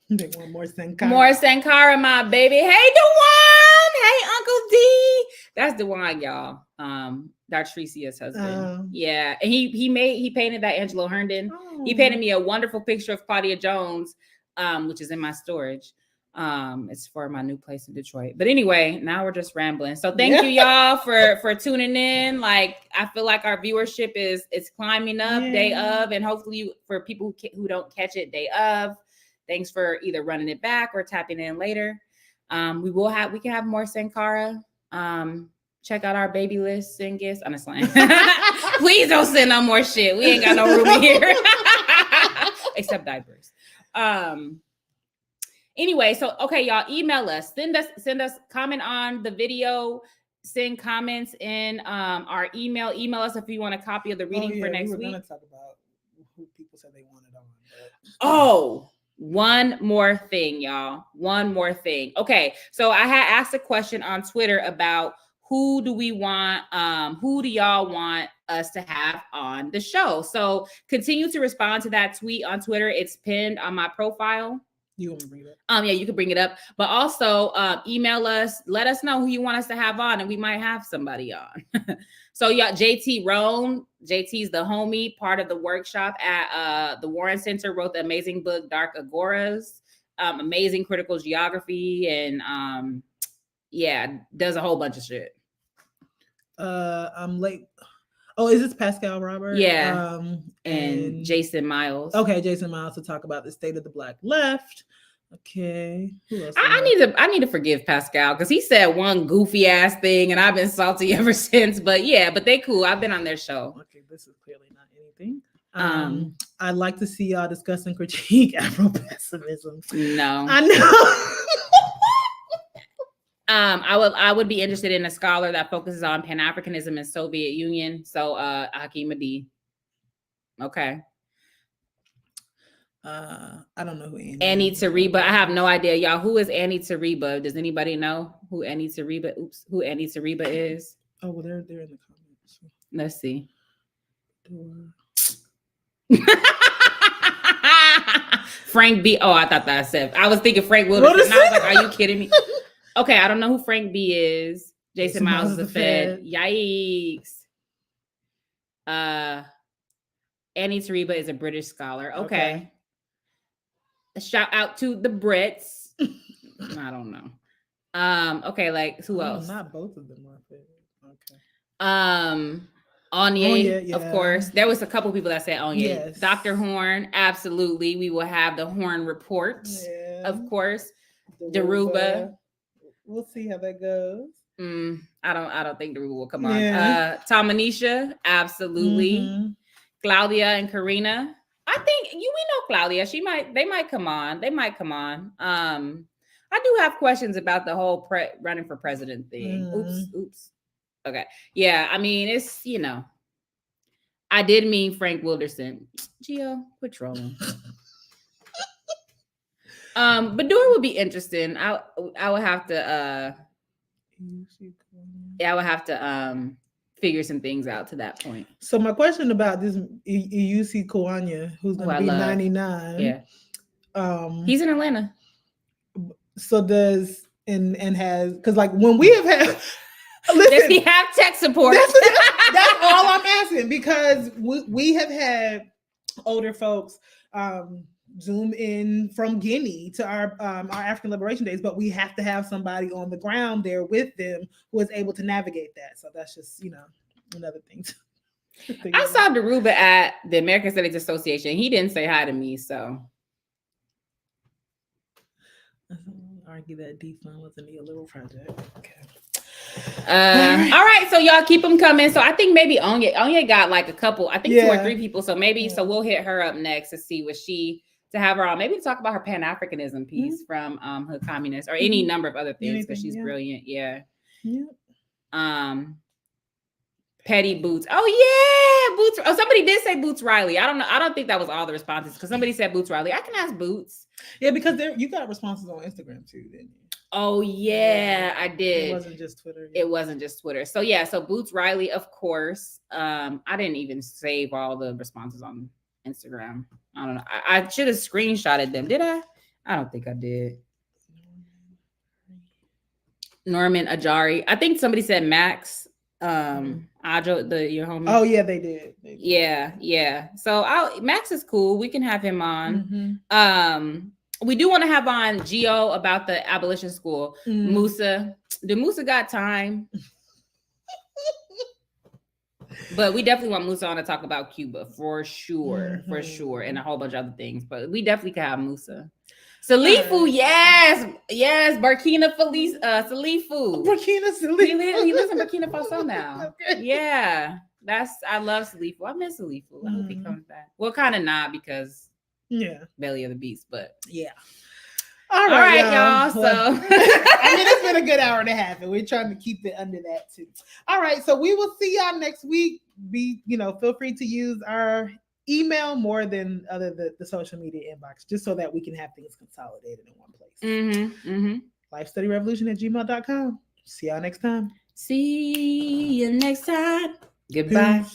They want more Sankara. More Sankara, my baby. Hey, Dewan. Hey, Uncle D. That's Dewan, y'all. Dartricia's husband. Yeah, and he painted that Angelo Herndon. Oh. He painted me a wonderful picture of Claudia Jones, which is in my storage. It's for my new place in Detroit. But anyway, now we're just rambling. So thank you, y'all, for tuning in. Like, I feel like our viewership is climbing up day of, and hopefully for people who don't catch it day of, thanks for either running it back or tapping in later. We can have more Sankara. Check out our baby list, send gifts. I'm just lying. Please don't send no more shit. We ain't got no room here. Except diapers. Anyway, so okay, y'all, email us. Send us comment on the video. Send comments in our email. Email us if you want a copy of the reading for next week. We're gonna talk about who people said they wanted on. Oh, one more thing, y'all. One more thing. Okay, so I had asked a question on Twitter about who do y'all want us to have on the show? So continue to respond to that tweet on Twitter. It's pinned on my profile. You want to bring it up? Yeah, you can bring it up. But also email us. Let us know who you want us to have on, and we might have somebody on. So yeah, JT Roan. JT's the homie, part of the workshop at the Warren Center, wrote the amazing book, Dark Agoras. Amazing critical geography, and does a whole bunch of shit. I'm late. Oh, is this Pascal Robert? Yeah. And Jason Miles. Okay, Jason Miles to talk about the state of the Black left. Okay. Who else? I need to forgive Pascal because he said one goofy ass thing and I've been salty ever since. But they cool. I've been on their show. Okay, this is clearly not anything. I'd like to see y'all discuss and critique Afro-pessimism. No. I know. I would be interested in a scholar that focuses on Pan-Africanism and Soviet Union. So Hakeem Adi. Okay. I don't know who Annie Tariba. I have no idea, y'all. Who is Annie Tariba? Does anybody know who Annie Tariba is? Oh, well, they're in the comments. Let's see. Frank B. Oh, I thought that said. I was thinking Frank Wilderson. And I was like, are you kidding me? Okay, I don't know who Frank B is. Jason Miles is the Fed. Yikes. Annie Tariba is a British scholar. Okay. Shout out to the Brits. I don't know. Okay, like who else? Not both of them are Fed. Okay. Anya, of course. There was a couple people that said Anya. Yes. Dr. Horn, absolutely. We will have the Horn report, of course. Deruba. We'll see how that goes. I don't think Deruba will come on. Tamanisha, absolutely. Mm-hmm. Claudia and Karina. I think we know Claudia. They might come on. I do have questions about the whole running for president thing. Oops. Okay. Yeah, I mean, it's, I did mean Frank Wilderson. Gio, quit trolling. But Dora would be interesting. I would have to figure some things out to that point. So my question about this Iusi Kawanya, who's gonna be 99. Yeah. He's in Atlanta. So does and has, because like when we have had does he have tech support? That's all I'm asking, because we have had older folks Zoom in from Guinea to our African Liberation Days, but we have to have somebody on the ground there with them who is able to navigate that. So that's just, another thing. I saw Daruba at the American Studies Association. He didn't say hi to me, so. Argue that defund was a neoliberal project. Okay. All right, so y'all keep them coming. So I think maybe Onya got like a couple, I think 2 or 3 people. So maybe so we'll hit her up next to see what to have her on. Maybe to talk about her Pan-Africanism piece from her communist or any number of other things because she's brilliant. Yeah. Petty Boots. Oh yeah, Boots. Oh, somebody did say Boots Riley. I don't know. I don't think that was all the responses because somebody said Boots Riley. I can ask Boots. Yeah, because you got responses on Instagram too, didn't you? Oh yeah, I did. It wasn't just Twitter. It wasn't just Twitter. So yeah, so Boots Riley, of course. I didn't even save all the responses on Instagram. I don't know. I should have screenshotted them. Did I? I don't think I did. Norman Ajari. I think somebody said Max. Ajo, your homie. Oh yeah, they did. Yeah. So Max is cool. We can have him on. We do want to have on Geo about the abolition school. Musa. The Musa got time. But we definitely want Musa on to talk about Cuba for sure, and a whole bunch of other things. But we definitely can have Musa. Salifu, yes, Burkina Salifu. Burkina Salifu. He lives in Burkina Faso now. Okay. Yeah, I love Salifu. I miss Salifu. I hope he comes back. Well, kind of not because belly of the beast, but yeah. All right, y'all. So it's been a good hour and a half, and we're trying to keep it under that too. All right, so we will see y'all next week. Feel free to use our email more than the social media inbox, just so that we can have things consolidated in one place. lifestudyrevolution@gmail.com. See y'all next time. See you next time. Goodbye.